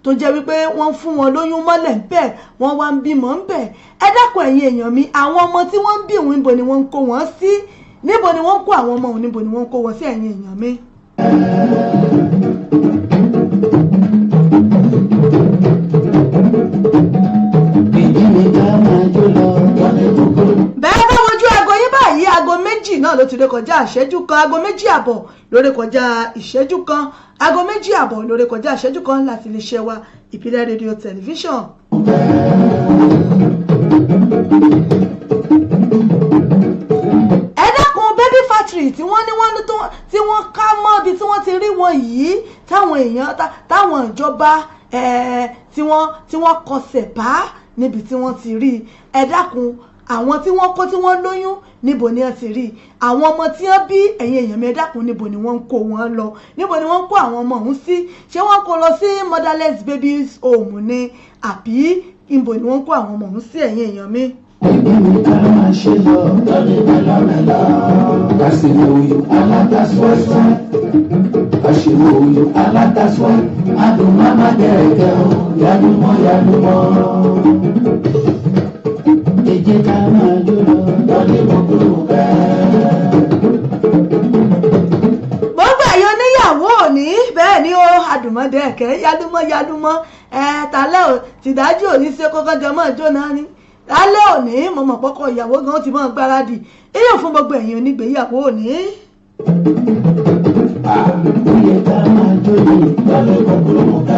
tó jẹ́ wípé wọ́n fún wọn lóyún mọ́lẹ̀ ń bẹ̀ wọ́n wá ń bímọ ń bẹ̀ ẹ dákun ẹ̀yin èèyàn mi àwọn ọmọ tí wọ́n ń bí òun níbo ni wọ́n ń kó wọn sí níbo ni wọ́n ń kó àwọn ọmọ òun níbo ni wọ́n ń kó wọn sí ẹ̀yin èèyàn mi. bẹ́ẹ̀ bá wojú aago yín báyìí aago méjì ti lè kọjá ìṣẹ́jú kan aago 2:30 lórí kọjá ìṣẹ́jú kan aago 2:30 lórí kọjá ìṣẹ́jú kan láti lè ṣe wa ìpínlẹ̀ rédíò tẹlifíṣàn. ẹ dákun baby factory tí wọ́n tí wọ́n ká mọ́ ibi tí wọ́n ti rí wọn yìí táwọn èèyàn táwọn ìjọba tí wọ́n kọsẹ̀ bá níbi tí wọ́n ti rí ẹ dákun àwọn tí wọ́n kó tí wọ́n lóyún níbo ni wọ́n ti rí àwọn ọmọ tí wọ́n bí ẹ̀yin èèyàn mi ẹ dákun níbo ni wọ́n ń kó wọn lọ níbo ni wọ́n ń kó àwọn ọmọ ọ̀hún sí ṣé wọ́n kó lọ sí motherless babies home ni àbí níbo ni wọ́n ń kó àwọn ọmọ ọ̀hún sí ẹ̀yin èèyàn mi. Ìgbìmọ̀ ká máa ṣe lọ lọ́dẹ mẹ́lọ́mẹ́lọ́. Kásìmọ̀ oyún alátàsíwẹ́sẹ́. Kásìmọ̀ oyún alátàsíwẹ́. Adùn máma dẹ̀rẹ̀kẹ́ o, yálùmọ́ yálùmọ́. Èjé ká máa jó lọ lọ́dẹ mọ́kúrú bẹ́ẹ̀. Gbogbo ẹ̀yin oníyàwó òní bẹ́ẹ̀ ni ó adùnmọ́dẹ̀ẹ̀kẹ́ yálùmọ́ tálẹ́ ò tìdájú òní ṣe kọ́kọ́ jọmọ́ jóná ni. Lálẹ́ òní mo mọ̀ pọ́kọ ìyàwó gan ti máa gbáradì èyí fún gbogbo ẹ̀yin onígbéyàwó òní. Ó yẹ ká máa jó ní lọ́lẹ̀ kọ̀ọ̀kọ̀rọ̀ ká.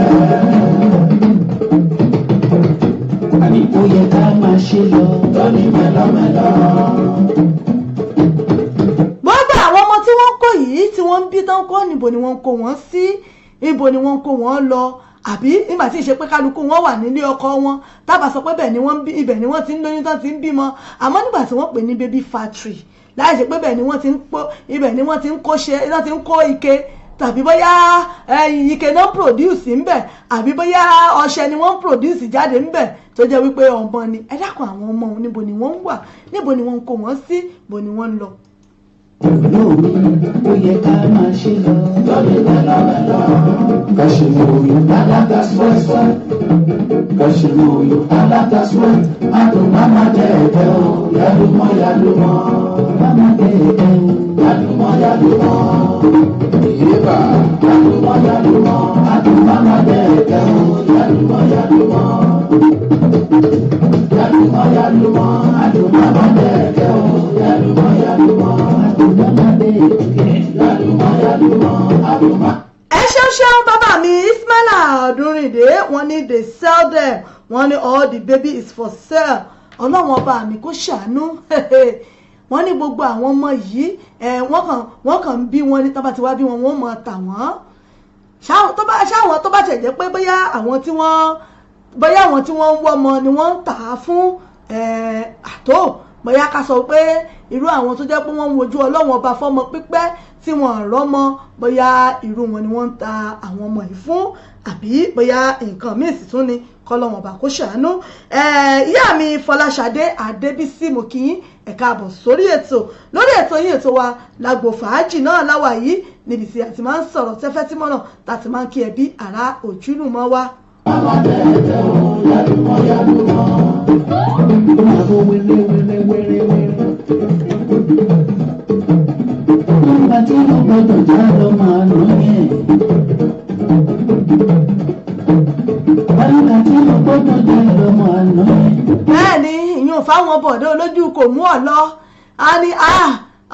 Àní ó yẹ ká máa ṣe lọ lọ́lẹ̀ mẹ́lọ́mẹ́lọ́. Gbogbo àwọn ọmọ tí wọ́n kó yìí tí wọ́n ń bí tán kọ́ níbo ni wọ́n kó wọn sí níbo ni wọ́n kó wọn lọ àbí nígbà tí ìṣe pé kálukú wọn wà nílé ọkọ wọn tábà sọ pé ibẹ̀ ni wọ́n ti ń lóyún tán ti ń bímọ àmọ́ nígbà tí wọ́n pè ní baby factory láì ṣe pé ibẹ̀ ni wọ́n ti ń kó ike tàbí bóyá ike náà produce ńbẹ̀ àbí bóyá ọṣẹ ni wọ́n produce jáde ńbẹ̀ tó jẹ́ wípé ọmọ ni ẹ dákun àwọn ọmọ òun níbo ni wọ́n ń wà níbo ni wọ́n ń kó wọn sí níbo ni wọ́n ń lọ. Lóòrè ó yẹ ká máa ṣe lọ lọ́lẹ̀ mẹ́lọ́mẹ́lọ́. Kásìmọ̀ oyún alátàsíwẹ́sẹ́. Kásìmọ̀ oyún alátàsíwẹ́. Adùn máma dẹ̀ẹ̀kẹ́ o, yálùmọ́ yálùmọ́. Máma dẹ̀ẹ̀kẹ́ o, yálùmọ́ yálùmọ́. Ìyébà yálùmọ́ yálùmọ́. Adùn máma dẹ̀ẹ̀kẹ́ o, yálùmọ́ yálùmọ́. Yálùmọ́ yálùmọ́. Adùn máma dẹ̀ẹ̀kẹ́ o, yálùmọ́ yálùmọ́. Ẹ ṣeun bàbá mi Ismaila Ọdúnrìndé wọ́n ní they sell them wọ́n ní all the baby is for sale ọlọ́wọ́n ọba mi kó ṣàánú wọ́n ní gbogbo àwọn ọmọ yìí wọ́n kàn ń bí wọn ní tábà tí wá bí wọn wọ́n mọ̀ tà wọ́n ṣáwọn tó bá tẹ̀ jẹ́ pé bóyá àwọn tí wọ́n ń wọ́ ọmọ ni wọ́n ń tà á fún àtó bóyá ká sọ pé irú àwọn tó jẹ́ pé wọ́n ń wojú ọlọ́wọ́n ọba fọ́mọ pípẹ́ tí wọ́n rọ́mọ bóyá irú wọn ni wọ́n ń ta àwọn ọmọ yìí fún àbí bóyá nǹkan míì sì tún ni kọ́lọ́wọ́n ọba kó ṣàánú. Ìyá mi Fọláṣadé Adébísí mo kí yín ẹ káàbọ̀ sórí ètò yìí ètò wa lágbo fàájì náà láwà yìí níbi tí a ti máa ń sọ̀rọ̀ tẹ́fẹ́ tí mọ́nà tá a ti máa ń kí ẹbí ará ojúlùmọ̀ wa. Nígbà tí wọ́n gbọ́dọ̀ já lọ máa nù yẹn. Nígbà tí wọ́n gbọ́dọ̀ já lọ máa nù yẹn. Bẹ́ẹ̀ ni ìyún fáwọn bọ̀dọ̀ olójú kò mú ọ lọ a ní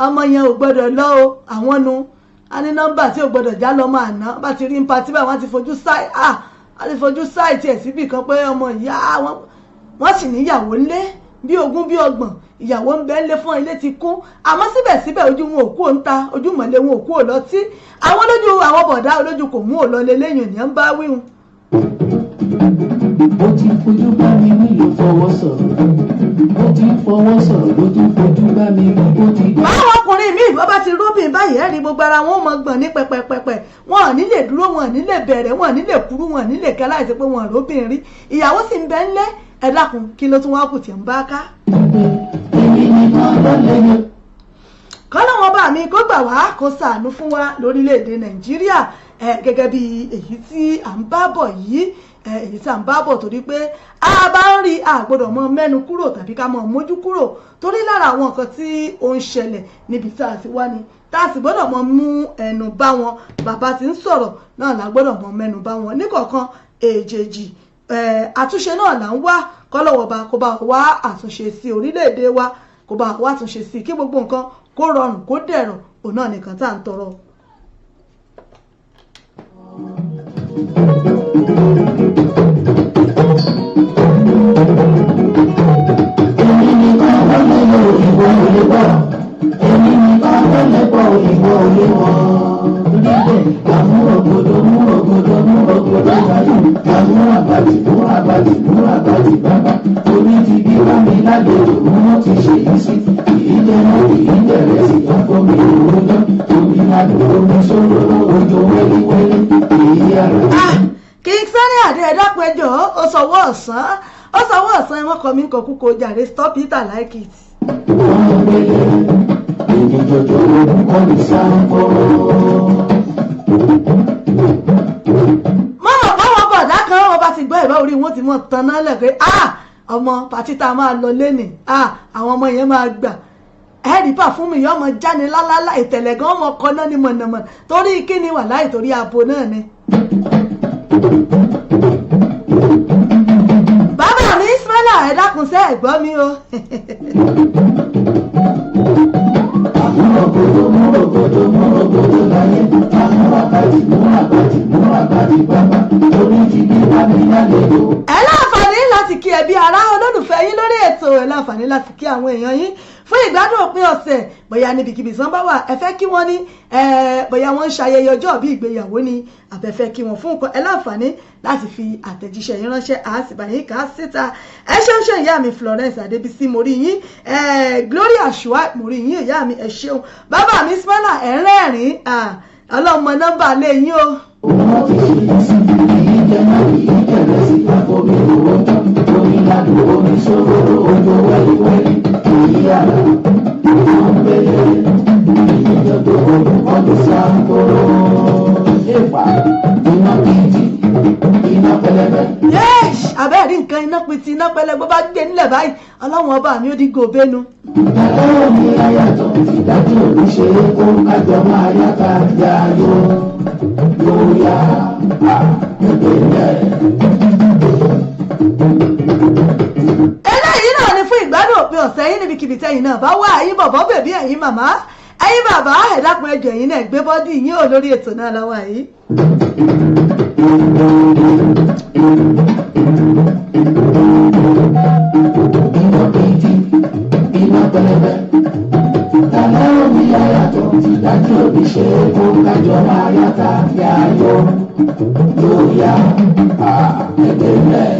ọmọ yẹn ò gbọ́dọ̀ lọ o àwọn nu a ní nọ́mbà tí ò gbọ́dọ̀ já lọ máa ná bá ti rí nípa tí báyìí wọ́n ti fojú sáì tiẹ̀ síbì kan pé ọmọ ìyá wọ́n sì níyàwó ńlé bí 20 bí 30 ìyàwó ń bẹ ńlé fún ilé ti kún àmọ́ síbẹ̀síbẹ̀ ojú wọn ò kú ò ń ta ojú mọ̀lẹ́ wọn ò kú ò lọ tí àwọn bọ̀dá olójú kò mú ò lọ lélẹ́yìn ènìyàn bá wíhun. Ó ti fojú bá mi wí ló fọwọ́ sọ̀rọ̀. Ó ti fọwọ́ sọ̀rọ̀ ló tún fojú bá mi wí ó ti dá. Báwọn ọkùnrin mi ìbọn bá ti róbìn báyìí ẹ̀rí gbogbo ara wọn mọ gbọ̀n ní pẹpẹpẹpẹ wọn ò ní lè dúró wọn ò ní lè bẹ̀rẹ̀ wọn ò ní lè kúrú wọn ò ní lè kẹ́ láìsí pé wọn ò róbìn rí ìyàwó sì ń bẹ ńlẹ̀ ẹ dákun kí ló tún wá kù tí ń bá ká. Kọ́lọ́wọ́n bá mi kó gbà wá kó ṣàánú fún wa lórílẹ̀‐èdè Nàìjíríà gẹ́gẹ́ bí èyí tí à ń bá bọ̀ yìí èyí tí à ń bá bọ̀ torí pé a bá ń rí àgbọ́dọ̀ mọ mẹ́nu kúrò tàbí ká mọ mójú kúrò torí lára àwọn nǹkan tí ó ń ṣẹlẹ̀ níbi tá a ti wá ni tá a sì gbọ́dọ̀ mọ mú ẹnu bá wọn bàbá tí ń sọ̀rọ̀ náà la gbọ́dọ̀ mọ mẹ́nu bá wọn níkọ̀ọ̀kan èjèèjì àtúnṣe náà là ń wá kọ́lọ́wọ́ bá kó bá wá àtúnṣe sí orílẹ̀-èdè wa kó bá wá àtúnṣe sí kí gbogbo nǹkan kó rọrùn kó dẹ̀rọ̀ òun náà nìkan tá à ń tọrọ. èmi nìkan ló lè lo ìwọ òye bọ̀ èmi nìkan ló lè bọ̀ ìwọ òye wọn. Àmúrògbòdò múrògbòdò múrògbòdò láyé àmúràbàtì múràbàtì múràbàtì bàbá omi ti bí wá mi lálejò wọn ti ṣe yìí sí ìyíjẹ náà ìyíjẹ rẹ sì yàtọ̀ mi òwò náà omi ládùn omi sóró ojú wẹ́líwẹ́lí èyí àrà. King Sunny Adé ẹ̀dápẹ́jọ́ ó sọwọ́ ọ̀sán ẹ̀wọ̀n kọ́ mi ń kọ́ kúkọ jàre stop it I like it. wọ́n gbélé èdè jọjọ ogun kọ́ ní sáńkọ́. mọ́mọ́ báwọn bọ̀dá kan wọ́n bá ti gbọ́ ìbá orí wọn ti mọ̀ tán náà lẹ̀ pé ọmọ pàtítà máa lọ lẹ́nìí àwọn ọmọ yẹn máa gbà ẹ̀rí fún mi yọmọ jáde lálálá ìtẹ̀lẹ̀ gan ọmọ kan náà ní mọ̀nàmọ̀nà torí kíni wà láì torí abo náà ni. bàbá mi Ismaila ẹ dákun sẹ́ ẹ̀gbọ́n mi o. Múrògbòdò múrògbòdò múrògbòdò láyé àmúràbàtì múràbàtì múràbàtì bàbá orí ti bí wá mi lálejò. ẹ láǹfààní láti kí ẹbí ará olólùfẹ́ yín lórí ètò ẹ láǹfààní láti kí àwọn èèyàn yín fún ìgbádùn òpin ọ̀sẹ̀ bóyá níbikíbi sàn bá wà ẹ fẹ́ kí wọ́n ní bóyá wọ́n ń ṣayẹyẹ ọjọ́ bí ìgbéyàwó ni àbẹ̀fẹ́ kí wọ́n fún nǹkan ẹ láǹfààní láti fi àtẹ̀jíṣẹ́ yín ránṣẹ́ àásìbàyín kà á síta ẹ ṣeun ṣe ìyá mi Florence Adébísí mo rí yín Gloria Shua mo rí yín ìyá mi ẹ ṣeun bàbá mi Ismaila ẹ rẹ́rìn-ín ọlọ́mọ nọ́mbà lé yín o. wọ́n ti ṣe é sí ìyíjẹ náà ìyíjẹ rẹ̀ sí àpò mi òwò tán omi ládùn omi sóró ojú wẹ́líwẹ́lí èyí àrà wọ́n gbélé èdè jọjọ ogun kọ́ ní sáńkọ́. èèpà iná kìjì iná pẹlẹbẹ. yes abẹ́ẹ̀rí nǹkan iná pitì iná pẹlẹbẹ bá gbé nílẹ̀ báyìí ọlọ́run ọba mi ó di gòbénu. ẹ̀rọ mi ayàtọ̀ ìdájọ́ olùṣeré kó kájọ máa yáta yáyó lóyà ẹgbẹ̀rẹ̀. eléyìí náà ni fún ìgbádùn òpin ọ̀sẹ̀ yín níbikíbi tẹ́yìn náà bá wà ẹ̀yin bọ̀bọ̀ bèbí ẹ̀yin màmá ẹ̀yin bàbá ẹ dákun ẹjọ́ ẹ̀yin náà gbé bọ́dì yín ò lórí ètò náà lọ́wọ́ yìí. iná kìjì iná pẹlẹbẹ tàlẹ́ omi ayàtọ̀ ìdájọ́ olùṣeré kó kájọ máa yáta yáyó lóyà ẹgbẹ̀rẹ̀.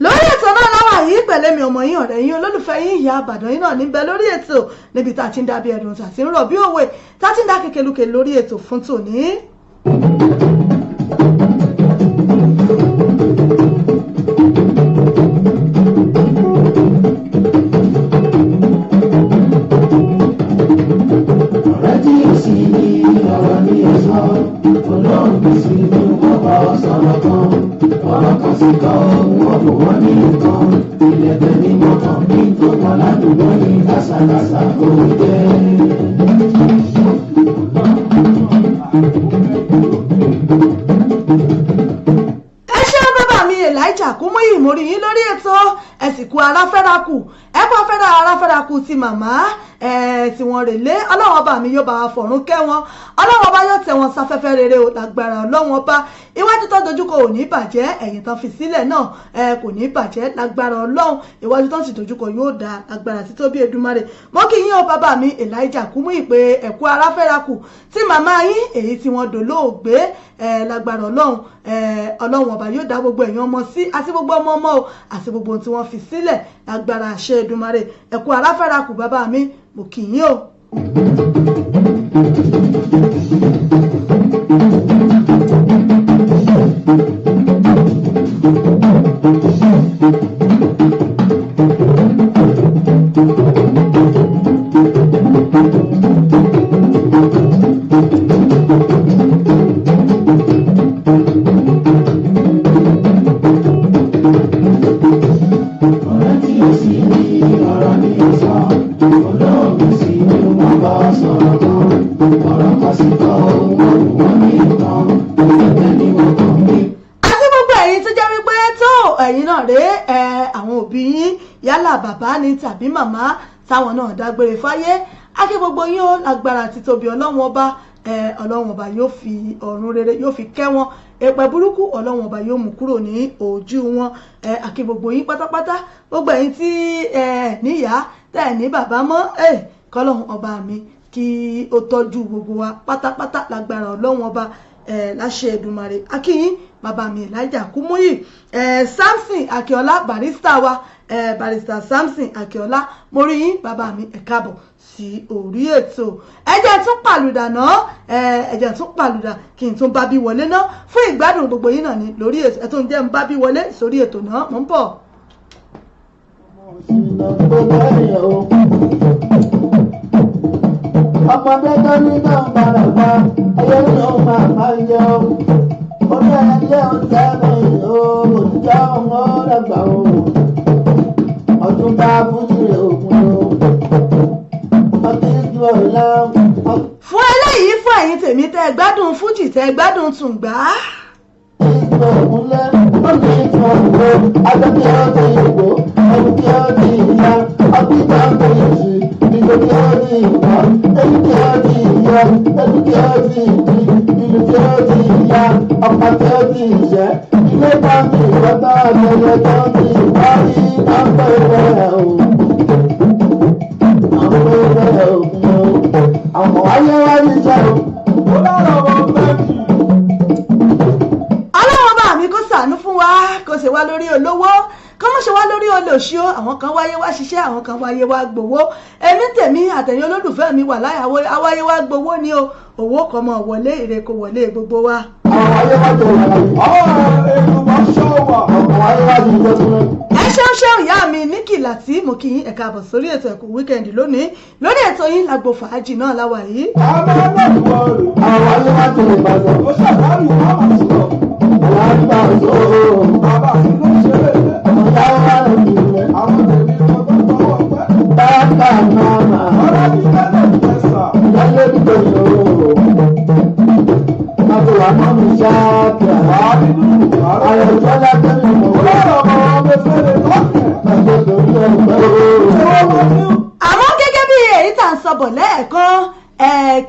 lórí ètò náà láwà yìí pẹ̀lẹ́ mi ọmọ yín ọ̀rẹ́ yín olólùfẹ́ yín ìyá àbàdàn yín náà níbẹ̀ lórí ètò níbi tá a ti ń dábí ẹ̀dùn tá a ti ń rọ̀ bí òwe tá a ti ń dá kékelúke lórí ètò fún tòní. ọ̀rẹ́ tí ó sì ní ọ̀rọ̀ ní ẹ̀sọ́ olóògùn sí ní ọ̀pọ̀ sọ̀rọ̀ kan ọ̀rọ̀ kan sí kan wọ́n kò wọ́n ní nǹkan ilẹ̀kẹ̀ ní mọ́kàn ní tó kan ládùúgbò ní kásálásá òun jẹ́. ẹ ṣé bàbá mi Elijah Kúmúyì mo rí yín lórí ètò ẹ̀sìnkú aráfẹ́rakù ẹ̀kọ́ afẹ́ra aráfẹ́rakù ti màmá tí wọ́n rè lé ọlọ́wọ́n ọba mi yóò bá wa fọ̀run kẹ́ wọn ọlọ́wọ́n ọba yóò tẹ̀ wọn sáfẹ́fẹ́ rere o lágbára ọlọ́wọ́n ọba iwájú tó dojúkọ ò ní bàjẹ́ ẹ̀yìn tán fi sílẹ̀ náà kò ní bàjẹ́ lágbára ọlọ́run iwájú tó sì dojúkọ yóò dá lágbára tító bí Èdùmàrè mo kí yín o bàbá mi Elijah Kúmúyì pé ẹ̀kú aráfẹ́rakù tí màmá yín èyí tí wọ́n dolóògbé lágbára ọlọ́run ọba yóò dá gbogbo ẹ̀yàn ọmọ sí àti gbogbo ọmọ ọmọ o àti gbogbo ohun tí wọ́n fi sílẹ̀ lágbára àṣẹ Èdùmàrè ẹ̀kú aráfẹ́rakù bàbá mi mo kí yín o. ọ̀rẹ́ tí ó sì ní ọ̀rọ̀ ní ẹ̀sọ́ olóògùn sí ní wọ́n bá sọ̀rọ̀ kan ọ̀rọ̀ kan sí kan bàbá ni tàbí màmá táwọn náà dágbére fáyé akí gbogbo yín ó lágbára títóbi ọlọ́run ọba yóò fi ọ̀run rere yóò fi kẹ́ wọn èpè burúkú ọlọ́run ọba yóò mú kúrò ní ojú wọn akí gbogbo yín pátápátá gbogbo ẹ̀yin tí níyà tẹ̀ ní bàbá mọ́ kọ́lọ́run ọba mi kí ó tọ́jú gbogbo wa pátápátá lágbára ọlọ́run ọba láṣẹ Èdùmàrè akíyín bàbá mi Elijah Kúmúyì Samson Akíọlá barista wa barista Samson Akíọlá mo rí yín bàbá mi ẹ káàbọ̀ sí orí ètò ẹjẹ tún pàlùdà náà ẹjẹ tún pàlùdà kí n tún bá bí wọlé náà fún ìgbádùn gbogbo yín náà ní lórí ètò ẹ tó ń jẹ́ ń bá bí wọlé sórí ètò náà mò ń bọ̀. ọmọdé tó ní náà padà wá ẹyẹ ní òun máa máa yẹ ọ ó ní ẹyẹ ọ̀sẹ̀ mi ò òtítọ́ ọmọ dàgbà o ọdún bá fújì òkun o ọdún ju ọ̀la. fún eléyìí fún ẹ̀yin tèmi tẹ́ gbádùn fújì tẹ́ gbádùn tùǹgbà. ìgbà òkúnlẹ̀ ó ní ìtàn òwò agbẹ́bí ọdún ìgbò ẹni tí ó di ìyá ọdún ìgbà tó yẹ sí ìlú tí ó di ìwọ ẹni tí ó di ìyá ẹni tí ó di ìdí ìlú tí ó di ìyá ọ̀pá tí ó di ìṣẹ́ ilé bá mi ìwọ́tọ́ ọ̀gbẹ́yẹ tó di ìwọ́ rí nọ́mbà ìwẹ́ o àwọn ìwẹ́ òkun o àwọn ayé wá ní iṣẹ́ o. ó lọ́rọ̀ wọn fẹ́ kì í. ọlọ́run bá mi kó ṣàánú fún wa kó ṣe wá lórí olówó kọ́ mọ́ ṣe wá lórí olóṣì o àwọn kan wáyé wá ṣiṣẹ́ àwọn kan wáyé wá gbowó èmi tèmi àtẹ̀yìn olólùfẹ́ mi wà láyàwó awáyé wá gbowó ni o owó kan mọ̀ wọlé èrè kò wọlé gbogbo wa. àwọn ayé wá jẹ ìyàrá yìí. èlò máa ṣọ́wà. àwọn ayé wá jẹ ìjọ sílẹ̀. ẹ ṣeun ìyá mi Níkì Láti mo kí yín ẹ káàbọ̀ sórí ètò ẹ̀kọ́ wíkẹ́ndì lónìí lórí ètò yín lágbo fàájì náà láwà yìí. àwọn ayé wá jẹ ìbàdàn. ó ṣàdáàrí ìwọ́n àti sọ. aláǹgbà òṣòro. bàbá àti ló ń ṣeré ilé. ọ̀gá wa ló ti rẹ̀. àwọn tèmi tó tó tọwọ́ pẹ́. báàkà náà. ọ̀rọ̀ bí tẹ́lẹ̀ ìjẹsà. ìyálé dìbò yòó. Àbúrò àmọ́ mi ṣáàkìá. Àyọ̀jọ́ lábẹ́ mi mọ̀. Olóòrò ọmọ ọmọ fẹ́rẹ̀ lọ́kẹ̀. Àjọ torí ẹgbẹ́ ooo. àmọ́ gẹ́gẹ́ bí èyí tà ń sọ̀bọ̀ lẹ́ẹ̀kan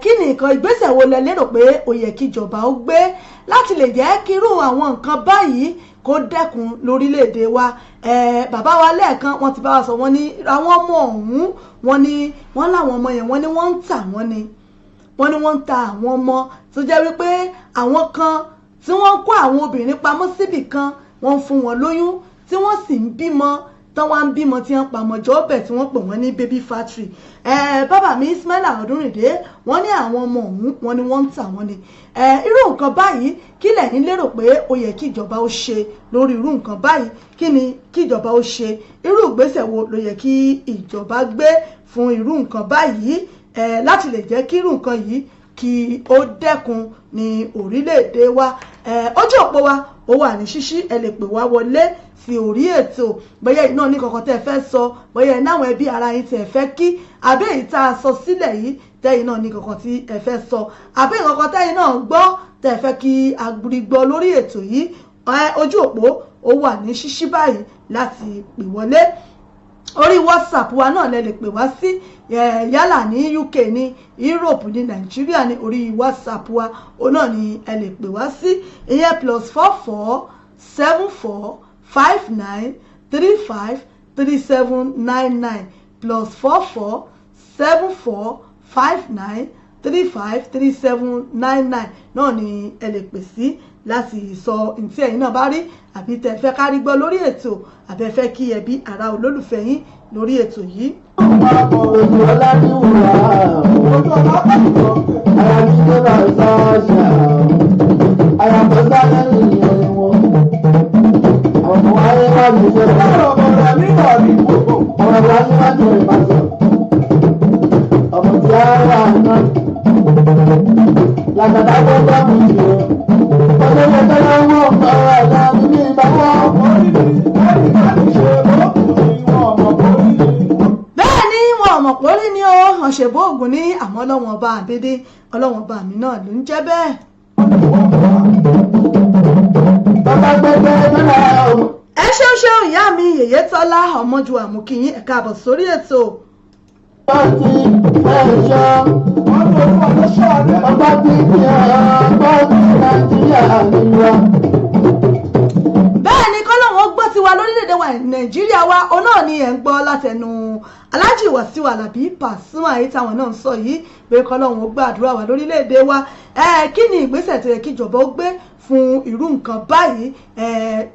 kí ni nǹkan ìgbésẹ̀ wo lẹ lérò pé ó yẹ kí ìjọba ó gbé láti lè jẹ́ kí irú àwọn nǹkan báyìí kó dẹ́kun lórílẹ̀‐èdè wa bàbá wa lẹ́ẹ̀kan wọ́n ti bá wa sọ wọ́n ní àwọn ọmọ ọ̀hún wọ́n láwọn ọmọ yẹn wọ́n ní wọ́n ń tà wọ́n ni wọ́n ní wọ́n ń ta àwọn ọmọ tó jẹ́ wípé àwọn kan tí wọ́n kó àwọn obìnrin pamọ́ síbì kan wọ́n ń fún wọn lóyún tí wọ́n sì ń bímọ tán wá ń bímọ tí wọ́n pamọ́ jọ́ọ̀bẹ̀ tí wọ́n pè wọ́n ní baby factory bàbá mi Ismaila Ọdúnrìndé wọ́n ní àwọn ọmọ ọ̀hún wọ́n ní wọ́n ń tà wọ́n ni irú nǹkan báyìí kí lẹ̀yin lérò pé ó yẹ kí ìjọba ó ṣe lórí irú nǹkan báyìí kí ni kí ìjọba ó ṣe irú ìgbésẹ̀ wo ló yẹ kí ìjọba gbé fún irú nǹkan báyìí láti lè jẹ́ kí irú nǹkan yìí kí ó dẹ́kun ní orílẹ̀-èdè wa ojú òpó wa ó wà ní ṣíṣí ẹ lè pè wá wọlé sí orí ètò bóyá iná ní kankan tẹ́ ẹ fẹ́ sọ bóyá ináwọn ẹbí ara yín tẹ́ ẹ fẹ́ kí àbí èyí tá a sọ sílẹ̀ yìí tẹ́yìn náà ní kankan tí ẹ fẹ́ sọ àbí kankan tẹ́yìn náà gbọ́ tẹ́ ẹ fẹ́ kí agbègbè lórí ètò yìí ojú òpó ó wà ní ṣíṣí báyìí láti pè wọlé orí WhatsApp wa náà lẹ lè pè wá sí yálà ní UK ní Europe ní Nàìjíríà ní orí WhatsApp wa ó náà ni ẹ lè pè wá sí ìyẹn +447459353799 +447459353799 náà ni ẹ lè pè sí láti sọ ntí ẹ̀yin náà bá rí àbí tẹ́ fẹ́ kárí gbọ́ lórí ètò àbẹ́ fẹ́ kí ẹbí ará olólùfẹ́ yín lórí ètò yìí. Ojú ọlá ní wùrà. ojú ọlá pàtó lọ́kẹ̀. Ara ní tó bá sọ́ọ̀ṣà. Àyàtọ̀ sáré nìyẹn ni wọ́n. Àwọn ọmọ ayé wá ní ìṣẹ́. olóòrò ọmọ rẹ̀ nígbà ní gbogbo. Àwọn ọmọ ayé wá ní ìbáṣọ. Ọmọ tí a wà náà. Làkàtà tó bá mi jù ú. Ọjọ́ yẹn tó lọ wọ́n ọ̀rọ̀ ẹ̀dá mi ní ìbáwọ́. orí ni láti má ní ṣe lókùnrin wọn ọmọ orí ni. bẹ́ẹ̀ ni wọn ọmọ pọ́lí ni ó hàn ṣèbó ògùn ní àmọ́ ọlọ́wọ́n ọba àbédé ọlọ́wọ́n ọba mi náà ló ń jẹ́ bẹ́ẹ̀. Bàbá gbẹgbẹ nílẹ̀ ọmọ. ẹ ṣeun ìyá mi yèyé tọ́lá ọmọjú àmúkìyín ẹ káàbọ̀ sórí ètò. Pàtí ẹ̀ṣọ́ ọba tí kí pàtí Nàìjíríà nílùú. Bẹ́ẹ̀ ni kọ́lọ́wọ́n gbọ́ tiwa lórílẹ̀‐èdè wa Nàìjíríà wa òun náà ni ẹ̀ ń gbọ́ látẹnu Alhaji Wasiu Alabi Pasuma èyí táwọn náà ń sọ yìí pé kọ́lọ́wọ́n gbàdúrà wa lórílẹ̀‐èdè wa kí ni ìgbésẹ̀ tó yẹ kí ìjọba ó gbé fún irú nǹkan báyìí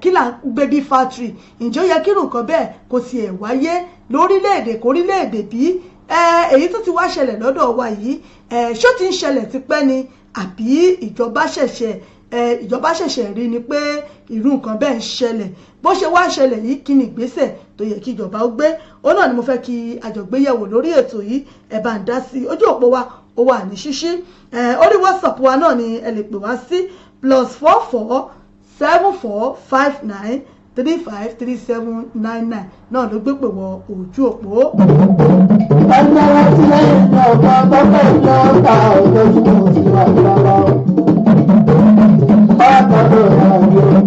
kí là ń gbé bí factory ǹjẹ́ ó yẹ kí irú nǹkan bẹ́ẹ̀ kò tiẹ̀ wáyé lórílẹ̀‐èdè kórílẹ̀‐èdè bí èyí tó ti wá ṣẹlẹ̀ lọ́dọ̀ wa yìí ṣó ti ń ṣẹlẹ̀ tipẹ́ ni àbí ìjọba ṣẹ̀ṣẹ̀ rí ni pé irú nǹkan bẹ́ẹ̀ ń ṣẹlẹ̀ bó ṣe wá ṣẹlẹ̀ yìí kí ni ìgbésẹ̀ tó yẹ kí ìjọba ó gbé ó náà ni mo fẹ́ kí àjọgbéyẹ̀wò lórí ètò yìí ẹ bá ń dá sí ojú òpó wa ó wà ní ṣíṣí orí WhatsApp wa náà ni ẹ lè pè wá sí +44 74 59 353799 náà ló gbé pè wọ ojú òpó. Ẹgbẹ́ wọn ti lẹ́yìn ní ọ̀gá tọ́pẹ́ ìjọ ta ọ̀gá tí mo ti wà lọ́wọ́. Bákan náà yàrá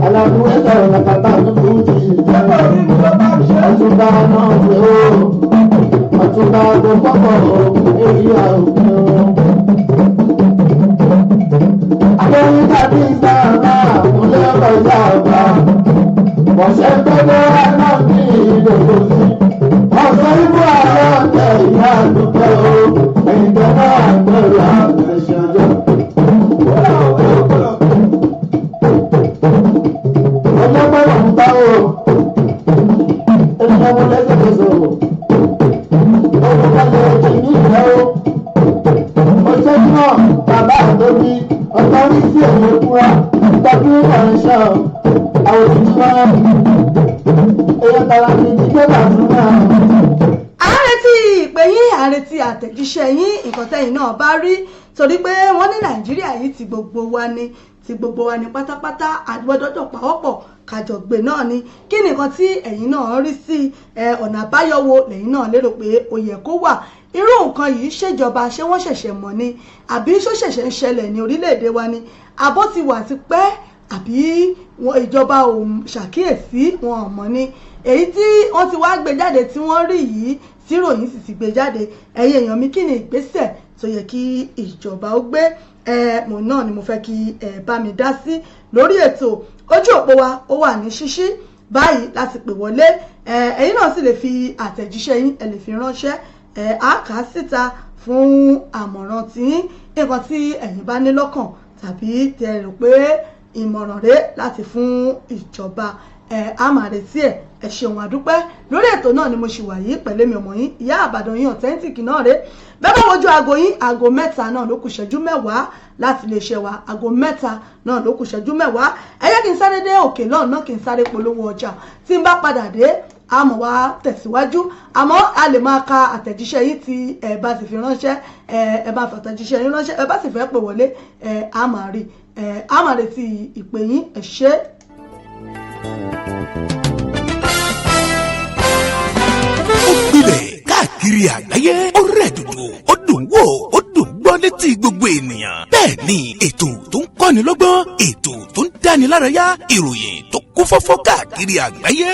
alábúwẹ́ sọ̀rọ̀ lọ́kàtà tó kú ti ìjọba. Ọ̀túnba náà ṣe ó ọ̀túnba tó kọ́kọ́ èyí àwùjọ. Akẹ́yìn tàbí sáà àkúnlẹ̀ ọ̀gá ọ̀gá. Ọ̀sẹ̀ tó lọ́wọ́ náà ní ìdòdò sí. Ọ̀sẹ̀ ibú àárọ̀ ọ̀tẹ̀ ìyá àdúgbò ẹ̀yìn tó náà àgbẹ̀rẹ̀ àgbẹ̀ṣẹ̀ ọjọ́. Ọjọ́ gbọ́dọ̀ ń bá o. Ènìyàn mo lẹ́sẹ̀ tó sọ̀rọ̀. Ọjọ́ kalẹ̀ ọjọ́ ìní ìfẹ́ o. Ọjọ́ náà bàbá àtọ́bí ọjọ́ rí sí èmi kúrà tọ́jú ọ̀rẹ́ṣọ́ àwọn òṣìṣẹ́ èèyàn tààrà ní ìdíjẹ́ bàtúmọ̀. àrètí ìpè yín àrètí àtẹ̀jíṣẹ́ yín nǹkan tẹ́yìn náà bá rí torí pé wọ́n ní Nàìjíríà yìí ti gbogbo wa ni pátápátá àgbọ̀dọ̀dọ̀ pàwọ́pọ̀ kàjọ̀gbé náà ni kí ni nǹkan tí ẹ̀yin náà rí sí ọ̀nà àbáyọ wo lẹ́yìn náà lérò pé ó yẹ kó wà irú nǹkan yìí ṣèjọba ṣé wọ́n ṣẹ̀ṣẹ̀ mọ̀ ni àbí ṣó ṣẹ̀ṣẹ̀ ń ṣẹlẹ̀ ní orílẹ̀-èdè wa ni àbó ti wà ti pẹ́ àbí ìjọba ò ṣàkíyèsí wọn ò mọ̀ ni èyí tí wọ́n ti wá gbé jáde tí wọ́n rí yìí tí ròyìn sì ti gbé jáde ẹ̀yin èèyàn mi kí ni ìgbésẹ̀ tó yẹ kí ìjọba ó gbé mo náà ni mo fẹ́ kí bá mi dá sí lórí ètò ojú òpó wa ó wà ní ṣíṣí báyìí láti pè wọlé ẹ̀yin náà sì lè fi àtẹ̀jíṣẹ́ yín ẹ lè fi ránṣẹ́ àkà síta fún àmọ̀ràn tí nǹkan tí ẹ̀yin bá ní lọ́kàn tàbí tẹ́ rò pé ìmọ̀ràn rẹ̀ láti fún ìjọba àmàrètí ẹ ṣeun àdúpẹ́ lórí ètò náà ni mo ṣì wà yìí pẹ̀lú mi ọmọ yín ìyá àbàdàn yín authentic náà rèé bẹ́ẹ̀ bá wojú aago yín aago 3 náà ló kù ṣẹ́jú 10 láti lè ṣe wa aago 3 náà ló kù ṣẹ́jú 10 ẹ jẹ́ kí n sáré dé òkè lọ́nà kí n sáré polówó ọjà tí n bá padà dé àmọ́ wá tẹ̀síwájú àmọ́ a lè máa ka àtẹ̀jíṣẹ́ yìí tí ẹ bá sì fi ránṣẹ́ ẹ bá fàtẹ̀jíṣẹ́ yín ránṣẹ́ ẹ bá sì fẹ́ pè wọlé àmà retí ìpè yín ẹ ṣé. Ó gbilẹ̀ káàkiri àgbáyé ó rẹ̀ dòdò ó dùn wò ó dùn gbọ́ létí gbogbo ènìyàn bẹ́ẹ̀ ni ètò tó ń kọ́ni lọ́gbọ́n ètò tó ń dáni lárayá ìròyìn tó kún fọ́fọ́ káàkiri àgbáyé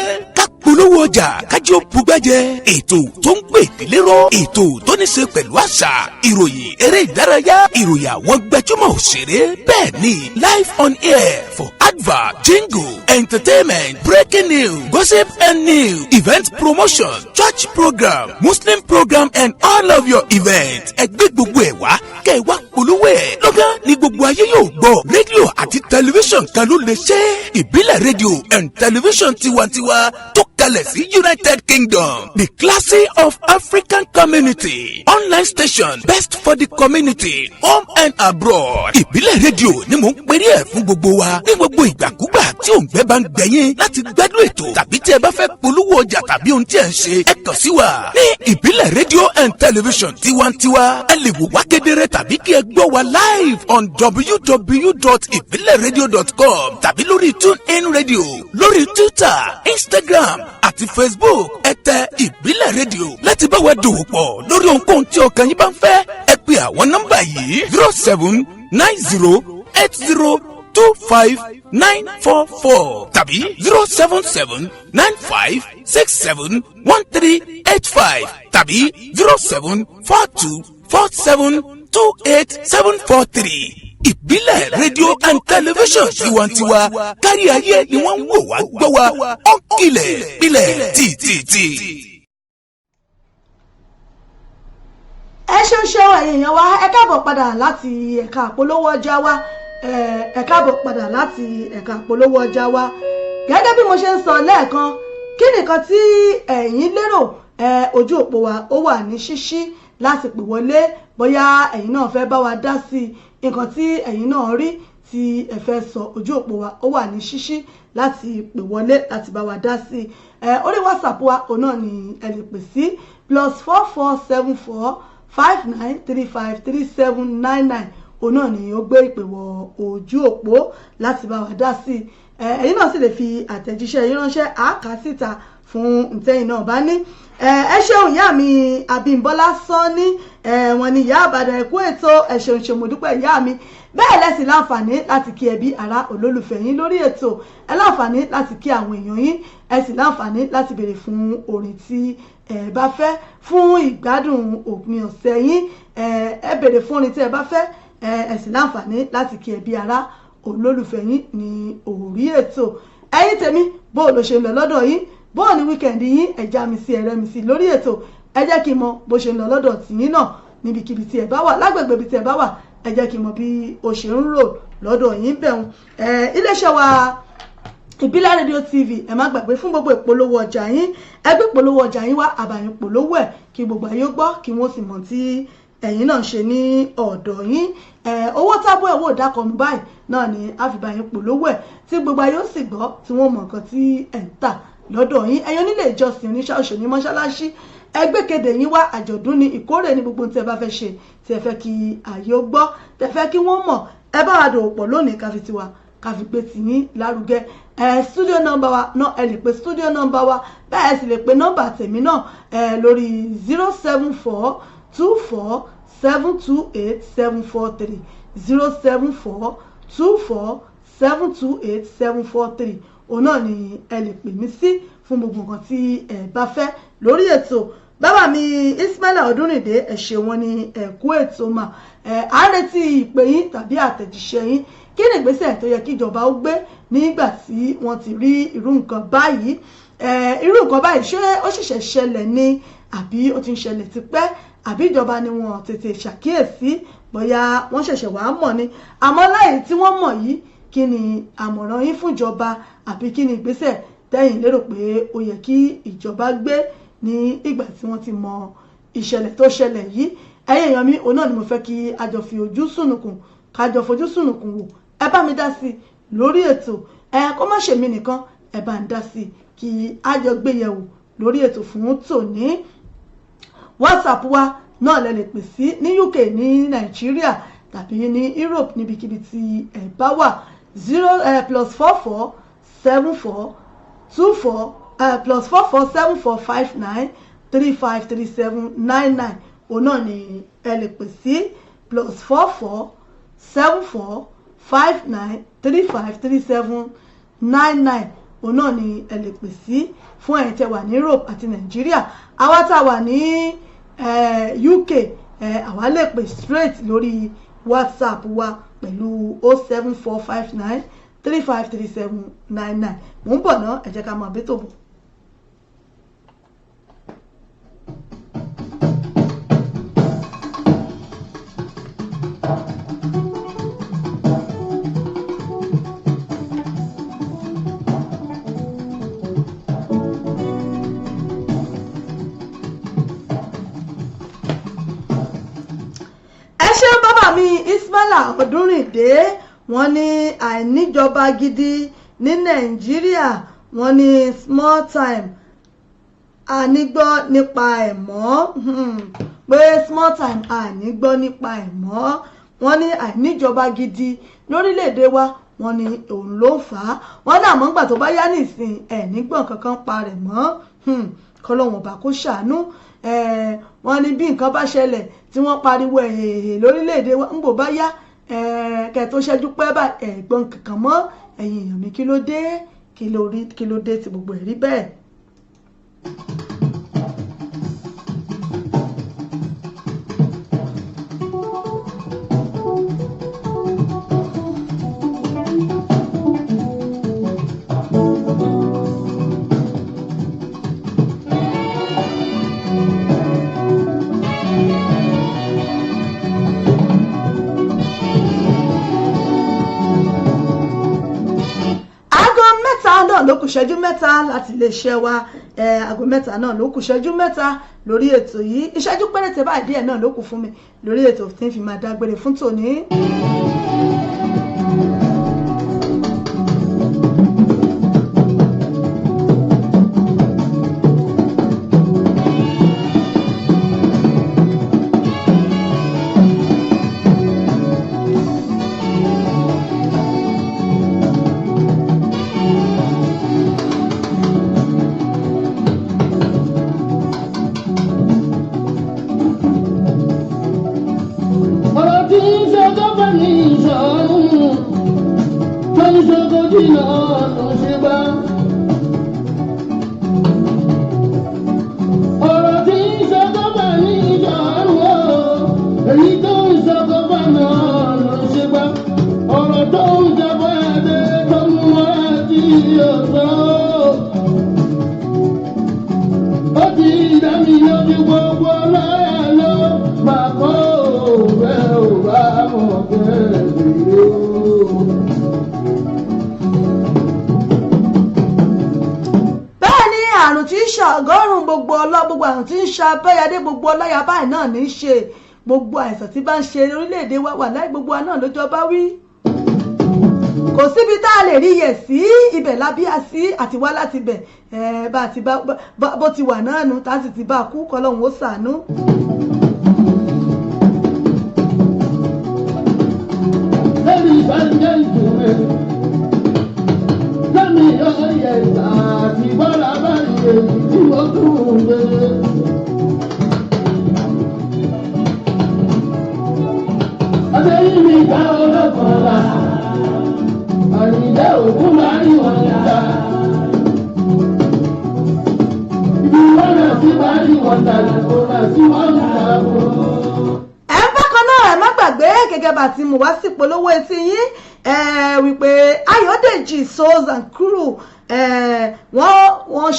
polówó ọjà kájí ó bugbájẹ ètò tó ń gbé ìdílé rọ ètò tó ní ṣe pẹ̀lú àṣà ìròyìn eré ìdárayá ìròyìn àwọn gbajúmọ̀ òṣèré bẹ́ẹ̀ ni live on air for advert jingle entertainment breaking news gossip and news event promotion church program muslim program and all of your events ẹgbẹ́ gbogbo ẹ̀ wá kẹ́ ẹ wá polówó ẹ̀ lọ́gán ni gbogbo ayé yóò gbọ́ rédíò àti tẹlifíṣàn kan ló lè ṣe ìbílẹ̀ rédíò and tẹlifíṣàn tiwantiwa tó kalẹ̀ sí United Kingdom the classy of African community online station best for the community home and abroad ìbílẹ̀ rédíò ni mò ń pèrè ẹ̀ fún gbogbo wa ní gbogbo ìgbàkúgbà tí òǹgbẹ́ bá ń gbẹ̀yìn láti gbádùn ètò tàbí tí ẹ bá fẹ́ polówó ọjà tàbí ohun tí ẹ ń ṣe ẹ kàn sí wa ní ìbílẹ̀ rédíò and television tiwantiwa ẹ lè wò wá kedere tàbí kí ẹ gbọ́ wa live on www.ibileradio.com tàbí lórí TuneIn Radio lórí Twitter Instagram àti Facebook ẹ tẹ ìbílẹ̀ rédíò láti bá wa dòwò pọ̀ lórí ohunkóhun tí ọkàn yín bá ń fẹ́ ẹ pè àwọn nọ́mbà yìí 079080 07027252944 tàbí 07795671385 tàbí 07424728743. ìbílẹ̀ rédíò and tẹlifíṣàn tiwantiwa kárí ayé ni wọ́n ń wò wá gbọ́ wa ó kilẹ̀ pilẹ̀ tìtìtì. ẹ ṣeun ṣeun ẹ̀yin èèyàn wa ẹ káàbọ̀ padà láti ẹ̀ka àpolówó ọjà wa ẹ káàbọ̀ padà láti ẹ̀ka àpolówó ọjà wa gẹ́gẹ́ bí mo ṣe ń sọ lẹ́ẹ̀kan kí nìkan tí ẹ̀yin lérò ojú òpó wa ó wà ní ṣíṣí láti pè wọlé bóyá ẹ̀yin náà fẹ́ bá wa dá sí nǹkan tí ẹ̀yin náà rí tí ẹ fẹ́ sọ ojú òpó wa ó wà ní ṣíṣí láti pè wọlé láti bá wa dá sí orí WhatsApp wa òun náà ni ẹ lè pè sí +447459353799 òun náà ni ó gbé ìpè wọ ojú òpó láti bá wa dá sí ẹ̀yin náà sì lè fi àtẹ̀jíṣẹ́ yín ránṣẹ́ àáká síta fún ntẹ́yìn náà bá ní ẹ ṣeun ìyá mi Abímbọ́lá Sanni wọ́n ní ìyá àbàdàn ẹ̀kú ètò ẹ ṣeun ṣe mo dúpẹ́ ìyá mi bẹ́ẹ̀ lẹ́sìn láǹfààní láti kí ẹbí ará olólùfẹ́ yín lórí ètò ẹ láǹfààní láti kí àwọn èèyàn yín ẹ sì láǹfààní láti béèrè fún orin tí ẹ bá fẹ́ fún ìgbádùn òpin ọ̀sẹ̀ yín ẹ béèrè fún orin tí ẹ bá fẹ́ ẹ sì láǹfààní láti kí ẹbí ará olólùfẹ́ yín ní orí ètò ẹ̀yin tèmi bó ló ṣe ń lọ lọ́dọ̀ yín bó ní wíkẹ̀ndì yín ẹ̀já mi sí ẹ̀rẹ́ mi sí lórí ètò ẹ jẹ́ kí n mọ bó ṣe ń lọ lọ́dọ̀ tìyín náà níbikíbi tí ẹ bá wà lágbègbè ibi tí ẹ bá wà ẹ jẹ́ kí n mọ bí ó ṣe ń rò lọ́dọ̀ yín bẹ̀rùn iléeṣẹ́ wa ìbílẹ̀ rédíò TV ẹ má gbàgbé fún gbogbo ìpolówó ọjà yín ẹgbẹ́ ìpolówó ọjà yín wá àbàyìn polówó ẹ̀ kí gbogbo ayé gbọ́ kí wọ́n sì mọ̀ tí ẹ̀yin náà ṣe ní ọ̀dọ̀ yín owó tábọ̀ ẹ̀wọ̀ ìdákọ̀mù báyìí náà ni àfìbàyìn polówó ẹ̀ tí gbogbo ayé ó sì gbọ́ tí wọ́n mọ̀ nǹkan tí ẹ̀ ń tà lọ́dọ̀ yín ẹ̀yin onílé ìjọsìn oníṣàṣọ ní mọ́ṣáláṣí ẹgbẹ́ kéde yín wá àjọ̀dún ní ìkórè ní gbogbo tí ẹ bá fẹ́ ṣe tí ẹ fẹ́ kí ayé ó gbọ́ tẹ fẹ́ kí wọ́n mọ̀ ẹ bá wa dòwò pọ̀ lónìí káfi tiwa káfi gbé tìyín lárugẹ studio number wa náà ẹ lè pe studio number wa bẹ́ẹ̀ sì lè pe nọ́mbà tèmi náà lórí 07424728743 07424728743 òun náà ni ẹ lè pè mí sí fún gbogbo nǹkan tí ẹ bá fẹ́ lórí ètò bàbá mi Ismaila Ọdúnrìndé ẹ ṣé wọn ní ẹ̀kú ètò mà á retí ìpè yín tàbí àtẹ̀jíṣẹ́ yín kí ni ìgbésẹ̀ tó yẹ kí ìjọba ó gbé nígbà tí wọ́n ti rí irú nǹkan báyìí ṣé ó ṣẹ̀ṣẹ̀ ṣẹlẹ̀ ni àbí ó ti ń ṣẹlẹ̀ tipẹ́ àbí ìjọba ni wọ́n tètè ṣàkíyèsí bóyá wọ́n ṣẹ̀ṣẹ̀ wàá mọ̀ ni àmọ́ láì tí wọ́n mọ̀ yìí kí ni àmọ̀ràn yín fún ìjọba àbí kí ni ìgbésẹ̀ tẹ́yin lérò pé ó yẹ kí ìjọba gbé ní ìgbà tí wọ́n ti mọ ìṣẹ̀lẹ̀ tó ṣẹlẹ̀ yìí ẹ̀yin èèyàn mi òun náà ni mo fẹ́ kí a jọ fi ojú sùnùkùn kájọ fojú sùnùkùn wò ẹ bá mi dá sí lórí ètò kó má ṣe mí nìkan ẹ bá ń dá sí kí a jọ gbé yẹ̀wò lórí ètò fún tòní WhatsApp wa náà lẹ lè pè sí ní UK ní Nàìjíríà tàbí ní Europe níbikíbi tí ẹ bá wà +447459353799 òun náà ni ẹ lè pè sí +447459353799 òun náà ni ẹ lè pè sí fún ẹ̀yin tẹ́ wà ní Europe àti Nàìjíríà àwa tá wà ní UK àwa lè pè straight lórí WhatsApp wa pẹ̀lú 07459353799 mò ń bọ̀ náà ẹ jẹ́ ká máa bẹ́ tó bọ̀. Ismaila Ọdúnrìndé wọ́n ní àìníjọba gidi ní Nàìjíríà wọ́n ní small time ànígbọ́ nípa ẹ̀ mọ́ pé small time ànígbọ́ nípa ẹ̀ mọ́ wọ́n ní àìníjọba gidi lórílẹ̀‐èdè wa wọ́n ní òun ló fà á wọ́n ní àmọ́ ńgbà tó bá yá nìsín ẹ̀ nígbọ̀n kankan pa rẹ̀ mọ́ kọ́lọ́wọ̀n bá kó ṣàánú wọ́n ní bí nǹkan bá ṣẹlẹ̀ tí wọ́n pariwo lórílẹ̀‐èdè wa ń bò bá yá kẹ́ tó ṣẹ́jú pẹ́ bá ẹ̀gbọ́n kankan mọ́ ẹ̀yin èèyàn mi kí ló dé tí gbogbo ẹ̀ rí bẹ́ẹ̀. ló kù ṣẹ́jú mẹ́ta láti lè ṣẹ́ wa aago mẹ́ta náà ló kù ṣẹ́jú mẹ́ta lórí ètò yìí ìṣẹ́jú péréte báyìí díẹ̀ náà ló kù fún mi lórí ètò tí ń fi máa dágbére fún tòní. abẹ́yadé gbogbo ọláyà báyìí náà ní í ṣe gbogbo àìsàn tí bá ń ṣe orílẹ̀-èdè wa wà láì gbogbo wa náà lójọ́ bá wí. kò síbi tá a lè rí yẹ̀ sí ibẹ̀ lábíà sí àti wá láti bẹ̀ bó ti wà náà nu tá a sì ti bá a kú kọ́lọ́hún ó ṣàánú. Ladies and gentlemen, lẹ́mi ọ̀yẹ̀ àti bọ́lá báyìí èyí tí mo tún gbé. Adéyìnbí ká ọlọ́kọ̀ọ́lá, àyìnlẹ́ òkú máa rí wọn níta. Ibi wọn náà sí máa rí wọn dàgbà kó náà sí wọn níta kó. Gẹ́gẹ́ bá ti mú wá sí polówó etí yín wípé Ayọ̀dèjì Souls and Crew wọ́n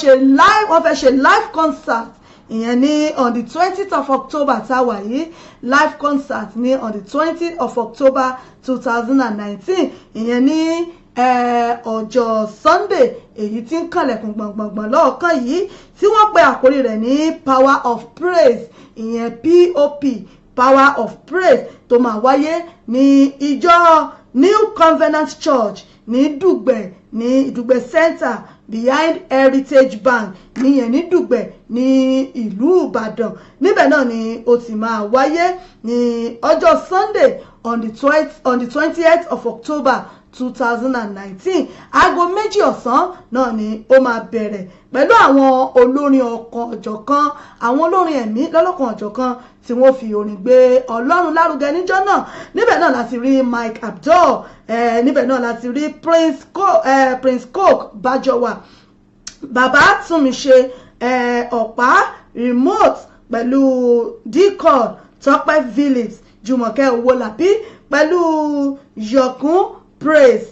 fẹ́ ṣe live concert ìyẹn ní on the 20th of October táwa yìí live concert ní on the 20th of October 2019 ìyẹn ní ọjọ́ Sunday èyí tí ń kànlẹ̀kùn gbọ̀ngbọ̀ngbọ̀n lọ́ọ̀kan yìí tí wọ́n pe àkórí rẹ̀ ní Power of Praise ìyẹn POP Power of Praise tó máa wáyé ní ìjọ New Covenant Church ní Dùgbẹ̀ Center behind Heritage Bank níyẹn ní Dùgbẹ̀ ní ìlú Ìbàdàn níbẹ̀ náà ni ó ti máa wáyé ní ọjọ́ Sunday on the 20th of October 2019 aago 2 ọ̀sán náà ni ó máa bẹ̀rẹ̀ pẹ̀lú àwọn olórin ọ̀kan ọ̀jọ̀kan àwọn olórin ẹ̀mí lọ́lọ́kan ọ̀jọ̀kan tí wọ́n fi orin gbé Ọlọ́run lárugẹ níjọ́ náà níbẹ̀ náà láti rí Mike Abdul níbẹ̀ náà láti rí Prince Coke Bájọwà Bàbá Túnmiṣe Ọ̀pá Remote pẹ̀lú D-Cod Tọ́pẹ́ Phillips Jùmọ̀kẹ́ Owólabí pẹ̀lú Yọ̀kún Praise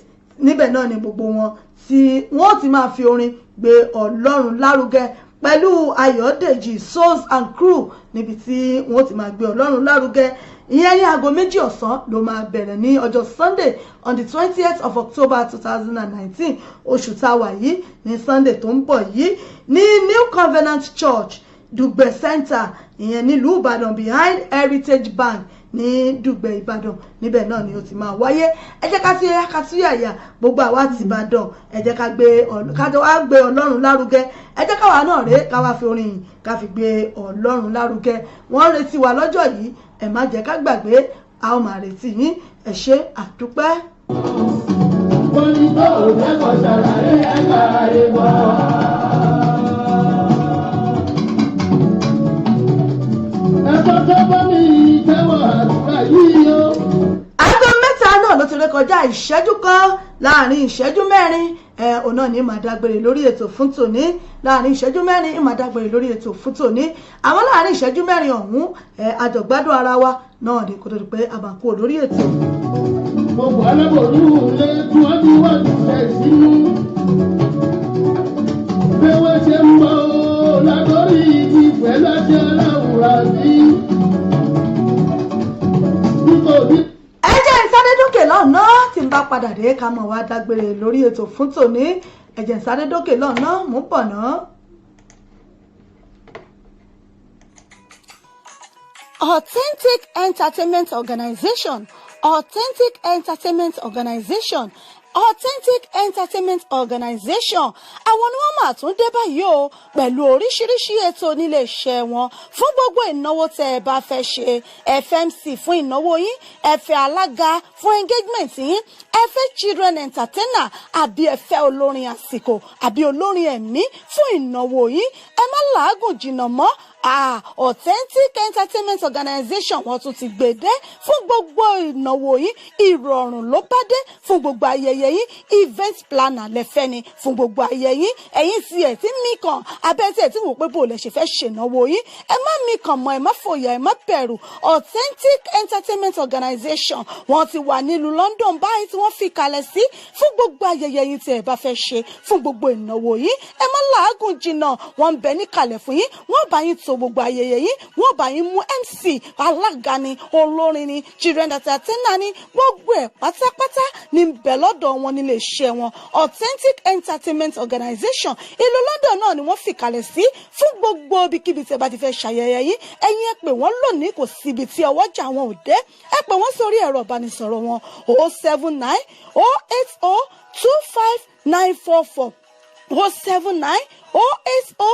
níbẹ̀ náà ni gbogbo wọn tí wọ́n ti máa fi orin gbé Ọlọ́run lárugẹ pẹ̀lú Ayọ̀dèjì Souls and Crew níbi tí wọ́n ti máa gbé Ọlọ́run lárugẹ ìyẹn ní aago 2 ọ̀sán ló máa bẹ̀rẹ̀ ní ọjọ́ Sunday on the 20th of October 2019 oṣù táwa yìí ní Sunday tó ń bọ̀ yìí ní New Covenant Church Dùgbẹ̀ Center ìyẹn nílùú Ìbàdàn behind Heritage Bank ní Dùgbẹ̀ Ìbàdàn níbẹ̀ náà ni ó ti máa wáyé ẹ jẹ́ ká túyàyà gbogbo àwa ti Ìbàdàn ẹ jẹ́ ká gbé Ọlọ́run lárugẹ ẹ jẹ́ káwa náà rèé káwa fi orin yìí ká fi gbé Ọlọ́run lárugẹ wọ́n retí wa lọ́jọ́ yìí ẹ má jẹ́ ká gbàgbé a ó máa retí yín ẹ ṣé àdúpẹ́. wọ́n ní tó o lẹ́kọ̀ọ́ ṣàlàyé ẹ̀ka ìwà. ẹ̀kọ́ tó bá mi tẹ́wọ̀ àdúrà yìí o. aago kọjá ìṣẹ́jú kan láàrin ìṣẹ́jú mẹ́rin òun náà ní máa dágbére lórí ètò fún tòní láàrin ìṣẹ́jú mẹ́rin máa dágbére lórí ètò fún tòní àwọn láàrin ìṣẹ́jú mẹ́rin ọ̀hún àjọ̀gbádùn ara wa náà ní kó tó di pé a máa kú lórí ètò. gbogbo alábòrú lè tí wọ́n ti wá jùlẹ̀ sínú bẹ́wẹ́ ṣe ń bọ̀ látọ́rí ìfẹ́ láti aláwùrà sí nítorí. ẹ jẹ́ ń sáré dókè lọ́nà tí n bá padà dé ká mọ̀ wá dágbére lórí ètò fún tòní ẹ jẹ́ ń sáré dókè lọ́nà mú bọ̀ náà. Authentic Entertainment Organization, Authentic Entertainment Organization, Authentic Entertainment Organization àwọn ni wọ́n máa tún dé báyìí o pẹ̀lú oríṣiríṣi ètò nílé iṣẹ́ wọn fún gbogbo ìnáwó tẹ́ ẹ bá fẹ́ ṣe FMC fún ìnáwó yín ẹ fẹ́ alága fún engagement yín ẹ fẹ́ children entertainer àbí ẹ fẹ́ olórin àsìkò àbí olórin ẹ̀mí fún ìnáwó yín ẹ má làágùn jìnnà mọ́ Authentic Entertainment Organization wọ́n tún ti gbèdé fún gbogbo ìnáwó yín ìrọ̀rùn ló bá dé fún gbogbo ayẹyẹ yín event planner lẹ́fẹ́ ni fún gbogbo ayẹyẹ yín ẹ̀yin tí ẹ̀ tí mí kan abẹ́tí ẹ̀ tí wò pé bò lẹ̀ ṣe fẹ́ ṣènáwó yín ẹ má mí kàn mọ́ ẹ má fòyà ẹ má bẹ̀rù Authentic Entertainment Organization wọ́n ti wà nílùú London báyìí tí wọ́n fi kalẹ̀ sí fún gbogbo ayẹyẹ yín tí ẹ bá fẹ́ ṣe fún gbogbo ìnáwó yín ẹ má làágùn jìnnà wọ́n ń bẹ níkàlẹ̀ fún yín wọ́n bá yín tó gbogbo ayẹyẹ yín wọ́n bá yín mú MC alága ni olórin ni children entertainer ni gbogbo ẹ̀ pátápátá ní bẹ̀ lọ́dọ̀ wọn nílé iṣẹ́ wọn Authentic Entertainment Organization ìlú London náà ni wọ́n fìkàlẹ̀ sí fún gbogbo ibikíbi tí ẹ bá ti fẹ́ ṣàyẹyẹ yín ẹ̀yin ẹ pè wọ́n lónìí kò síbi tí ọwọ́jà wọn ò dé ẹ pè wọ́n sórí ẹ̀rọ ìbánisọ̀rọ̀ wọn 079 080 25944 079 080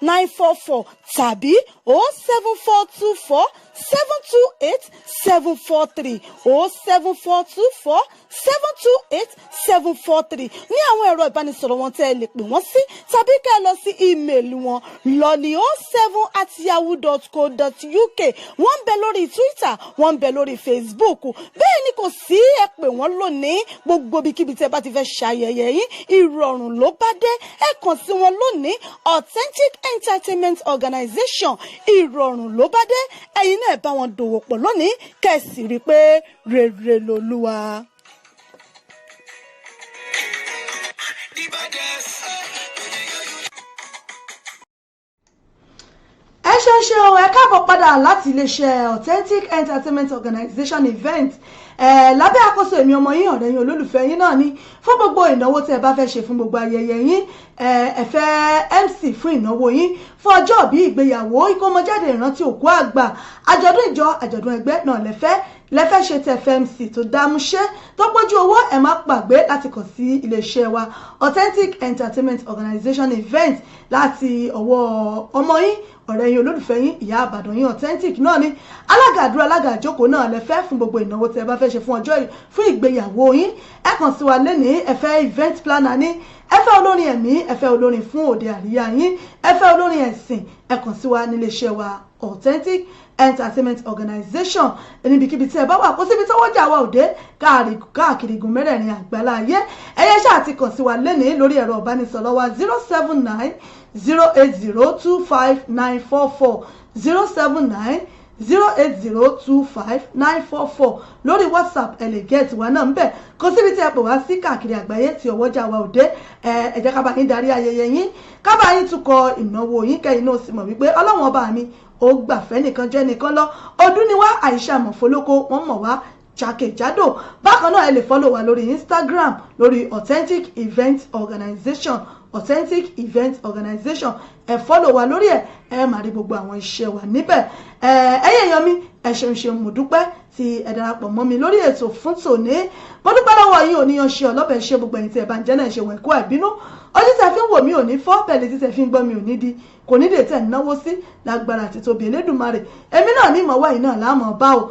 25944 tàbí 07424 728 743 07424 728 743 ní àwọn ẹ̀rọ ìbánisọ̀rọ̀ wọn tẹ́ ẹ lè pè wọ́n sí tàbí kẹ́ ẹ lọ sí ímeèlì wọn lolly07@yahoo.co.uk wọ́n ń bẹ lórí Twitter wọ́n ń bẹ lórí Facebook bẹ́ẹ̀ ni kò sí ẹ pè wọ́n lónìí gbogbo ibikíbi tẹ́ bá ti fẹ́ ṣayẹyẹ yín ìrọ̀rùn ló bá dé ẹ kàn sí wọn lónìí Authentic Entertainment Organization ìrọ̀rùn ló bá dé ẹ̀yin náà bá wọn dòwò pọ̀ lónìí kẹ́sì rí i pé rere lolúwa. ẹ ṣe o ẹ káàbọ̀ padà láti iléeṣẹ́ Authentic Entertainment Organization event lábẹ́ àkóso èmi ọmọ yín ọ̀rẹ́ yín olólùfẹ́ yín náà ni fún gbogbo ìnáwó tí ẹ bá fẹ́ ṣe fún gbogbo ayẹyẹ yín ẹ fẹ́ MC fún ìnáwó yín fún ọjọ́ bí ìgbéyàwó ìkómọjáde ìrántí òkú àgbà àjọ̀dún ìjọ àjọ̀dún ẹgbẹ́ náà lẹ́fẹ́ ṣe tẹ FMC tó dámúṣẹ́ tó pójú owó ẹ má gbàgbé láti kàn sí iléeṣẹ́ wa Authentic Entertainment Organization event láti ọwọ́ ọmọ yín ọ̀rẹ́ yín olólùfẹ́ yín ìyá àbàdàn yín Authentic náà ni alága àdúrà alága àjókòó náà lẹ́fẹ́ fún gbogbo ìnáwó tí ẹ bá fẹ́ ṣe fún ọjọ́ fún ìgbéyàwó yín ẹ kàn sí wa lẹ́nìí ẹ fẹ́ event planner ní ẹ fẹ́ olórin ẹ̀mí ẹ fẹ́ olórin fún òde àríyá yín ẹ fẹ́ olórin ẹ̀sìn ẹ kàn sí wa níléeṣẹ́ wa Authentic Entertainment Organization níbikíbi tí ẹ bá wà kó síbi tó wọ́jà wa òde káàkiri igun mẹ́rẹ̀ẹ̀rin àgbáláyé ẹ̀yẹ́ ṣáà ti kàn sí wa lẹ́nìí lórí ẹ̀rọ ìbánisọ̀rọ̀ wa 079 080259440 079 080259440 lórí WhatsApp ẹ lè gẹ́ẹ̀tì wa náà ń bẹ̀ kó síbi tí ẹ pè wá sí káàkiri àgbáyé tí ọwọ́jà wa òde ẹ jẹ́ ká bá yín darí ayẹyẹ yín ká bá yín túkọ̀ ìnáwó yín kẹ́yìn náà sì mọ̀ wípé Ọlọ́run ọba mi ó gbàfẹ́ nìkan jẹ́ nìkan lọ ọdún ni wá Àìṣà Mọ̀fọ́lọ́kọ wọ́n mọ̀ wá jákèjádò bákan náà ẹ lè fọ́lọ̀ wa lórí Instagram lórí Authentic Event Organization Authentic Event Organization ẹ fọ́lọ̀ wa lórí ẹ máa rí gbogbo àwọn iṣẹ́ wa níbẹ̀ ẹ̀yin èèyàn mi ẹ ṣeun mo dúpẹ́ tí ẹ darapọ̀ mọ́ mi lórí ètò fún tòní mo dúpẹ́ lọ́wọ́ yín òníyan ṣe ọlọ́bẹ̀ ṣe gbogbo ẹ̀yin tí ẹ bá ń jẹ́ náà ṣe wọ̀ ẹ̀kọ́ àìbínú ojú tẹ fi ń wò mí ò ní fọ́ bẹ́ẹ̀ tí tẹ fi ń gbọ́ mi ò ní di kò ní dè tẹ̀ náwó sí lágbára àti tóbi Elédùmarè èmi náà ní ìmọ̀wá yìí náà láàmú bá o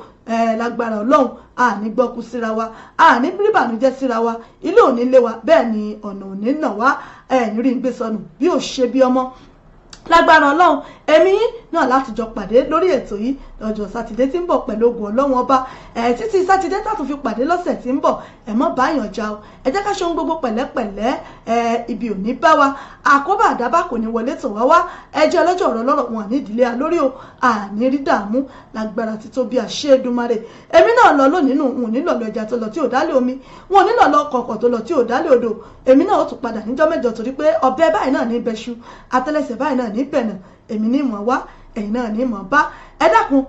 lágbára Ọlọ́run àní gbọ́kú síra wa àní bíbànújẹ́ síra wa ilé òní lé wa bẹ́ẹ̀ ni ọ̀nà òní nà wá ẹ̀yìn rí ń gbé sọnù bí ò ṣe bí ọmọ lágbára Ọlọ́run èmi náà láti jọ pàdé lórí ètò yìí lọ́jọ́ sátidé tí ń bọ̀ pẹ̀lú ògùn ọlọ́run ọba títí sátidé tàtún fi pàdé lọ́sẹ̀ tí ń bọ̀ ẹ má báyàn já o ẹ jẹ́ ká ṣe ohun gbogbo pẹ̀lẹ́pẹ̀lẹ́ ibi ò ní bá wa àkóbá àdábà kò ní wọlé tó wá ẹjẹ́ ọlọ́jọ́ ọ̀rọ̀ lọ́rọ̀ wọn ní ìdílé alórí o àní rí dààmú lágbára ti tó bí àṣẹ Èdùmàrè èmi náà lọ lónìí nù wọn ò nílò lọ ẹja tó lọ tí ò dálé omi wọn ò nílò lọ kọ̀ọ̀kọ̀ tó lọ tí ò dálé odò èmi náà ó tún padà níjọ́ mẹ́jọ torí pé ọ̀bẹ báyìí náà ní bẹ́ṣu àtẹ́lẹsẹ̀ báyìí náà ní bẹ̀nà èmi ní ìmọ̀ wá ẹ̀yin náà ní ìmọ̀ bá ẹ dákun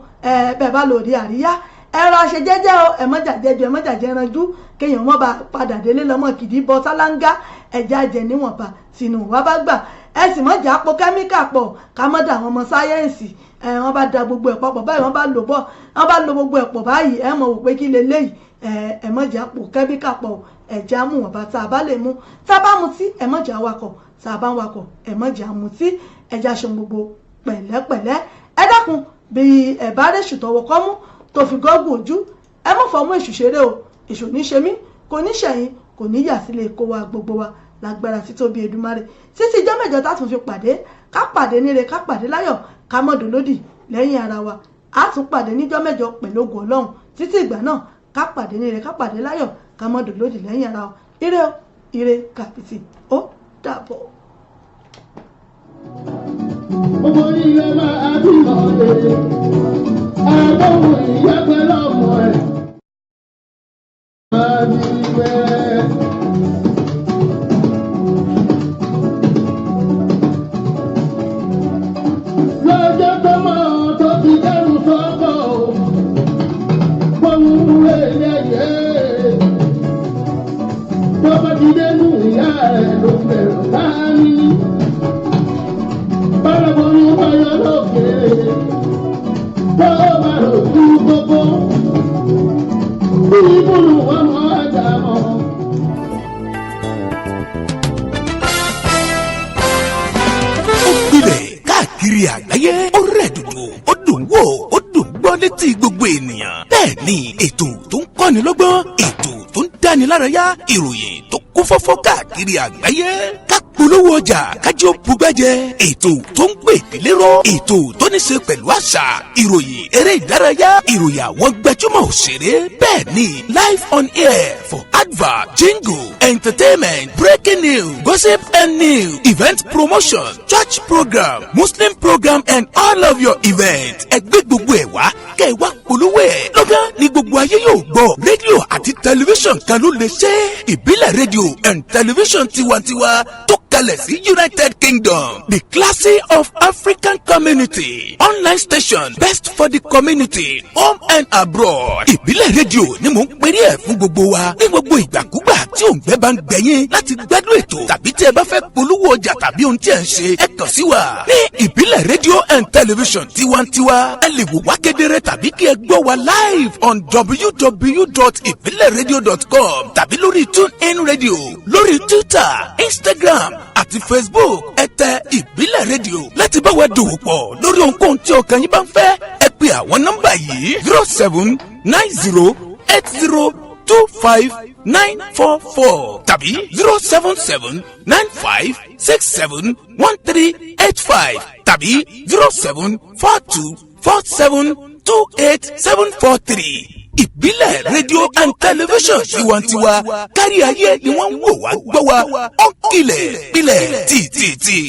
bẹ́ẹ̀ bá lòdì àríyá ẹ̀rọ àṣẹ jẹ́jẹ́ o ẹ̀mọ́jà jẹ́jẹ́ ẹ̀mọ́jà jẹ́ranjú kéèyàn wọ́n bá padà délé lọ́mọ kìdí bọ́ sálángá ẹ̀já jẹ níwọ̀nba tìǹù wá bá gbà ẹ sì mọ̀jà àpò kẹ́míkà pọ̀ ká mọ́ dà àwọn ọmọ sáyẹ́ǹsì wọ́n bá da gbogbo ẹ̀ pọ̀ báyìí wọ́n bá lo gbogbo ẹ̀ pọ̀ báyìí ẹ mọ̀ wò pé kí leléyìí ẹ̀mọ́jà àpò kẹ́míkà pọ̀ ẹ̀já mú wọ̀nba tá a bá lè mú tá a bá mu tí ẹ̀mọ́jà wakọ̀ tá a bá ń wakọ̀ ẹ̀mọ́jà mu tí ẹ̀já ṣe gbogbo pẹ̀lẹ́pẹ̀lẹ́ ẹ dákun bí ẹ̀ bá rẹ̀ ṣùtọ̀wọ̀ kọ́ mú tó fi gọ́gùn ojú ẹ mọ̀ fọmú èṣù ṣeré o èṣù ní ṣe mí kò ní ṣẹ̀yìn kò ní yà sílé kó wa gbogbo wa lágbára títóbi Èdùmàrè títí ijọ́ mẹ́jọ tátún fi pàdé ká pàdé níre ká pàdé láyọ̀ ká mọ̀dọ̀ lódì lẹ́yìn ara wa á tún pàdé níjọ́ mẹ́jọ pẹ̀lú ògùn Ọlọ́run títí ìgbà náà ká pàdé níre ká pàdé láyọ̀ ká mọ̀dọ̀ lódì lẹ́yìn ara wa ire o ire kàpìtì ó dàbọ̀. Ọmọ ilé máa bímọ rere, àbọ̀wò ìyá pẹ̀lú ọmọ rẹ̀. Máa bí wẹ́rẹ́. Lọ́jọ́ tó mọ̀ tó fi dẹ́rù sọ́kọ̀ o, wọ́n mú ẹ̀yẹ. Tó bá ti dénú ìyá rẹ̀ ló bẹ̀rù láàrin. Bọ́lọ̀bọ̀lù bọ́yọ̀ lókèrè, tó máa lò fún gbogbo, bí ìbùnú wọn mọ́ ẹ̀dá mọ́. Ó gbilẹ̀ káàkiri àgbáyé ó rẹ̀ dùdù ó dùn wò ó dùn gbọ́ létí gbogbo ènìyàn. Bẹ́ẹ̀ ni ètò tó ń kọ́ni lọ́gbọ́n ètò tó ń dáni lárayá ìròyìn tó kún fọ́fọ́ káàkiri àgbáyé. Polówó ọjà kájí ó bugbẹ́jẹ ètò tó ń pè délérò ètò tó ní ṣe pẹ̀lú àṣà ìròyìn eré ìdárayá ìròyìn àwọn gbajúmọ̀ òṣèré bẹ́ẹ̀ ni live on air for advert jingle entertainment breaking news gossip and news event promotion church program muslim program and all of your events ẹgbẹ́ gbogbo ẹ̀ wá kẹ́ ẹ wá polówó ẹ̀ lọ́gán ni gbogbo ayé yóò gbọ́ rédíò àti tẹlifíṣàn kan ló lè ṣe ìbílẹ̀ rédíò and tẹlifíṣàn tiwantiwa tó kalẹ̀ sí United Kingdom the classy of African community online station best for the community home and abroad ìbílẹ̀ rédíò ni mò ń pèrè ẹ̀ fún gbogbo wa ní gbogbo ìgbàkúgbà tí òǹgbẹ́ bá ń gbẹ̀yìn láti gbádùn ètò tàbí tí ẹ bá fẹ́ polówó ọjà tàbí ohun tí ẹ ń ṣe ẹ kàn sí wa ní ìbílẹ̀ rédíò and television tiwantiwa ẹ lè wò wá kedere tàbí kí ẹ gbọ́ wa live on www.ibileradio.com tàbí lórí TuneIn Radio lórí Twitter Instagram àti Facebook ẹ tẹ ìbílẹ̀ rédíò láti bá wa dòwò pọ̀ lórí ohunkóhun tí ọkàn yín bá ń fẹ́ ẹ pè àwọn nọ́mbà yìí 0790802594 tàbí 07795671385 tàbí 07424728743. ìbílẹ̀ rédíò and tẹlifíṣàn tiwantiwa kárí ayé ni wọ́n ń wò wá gbọ́ wa ó kilẹ̀ pilẹ̀ tìtìtì.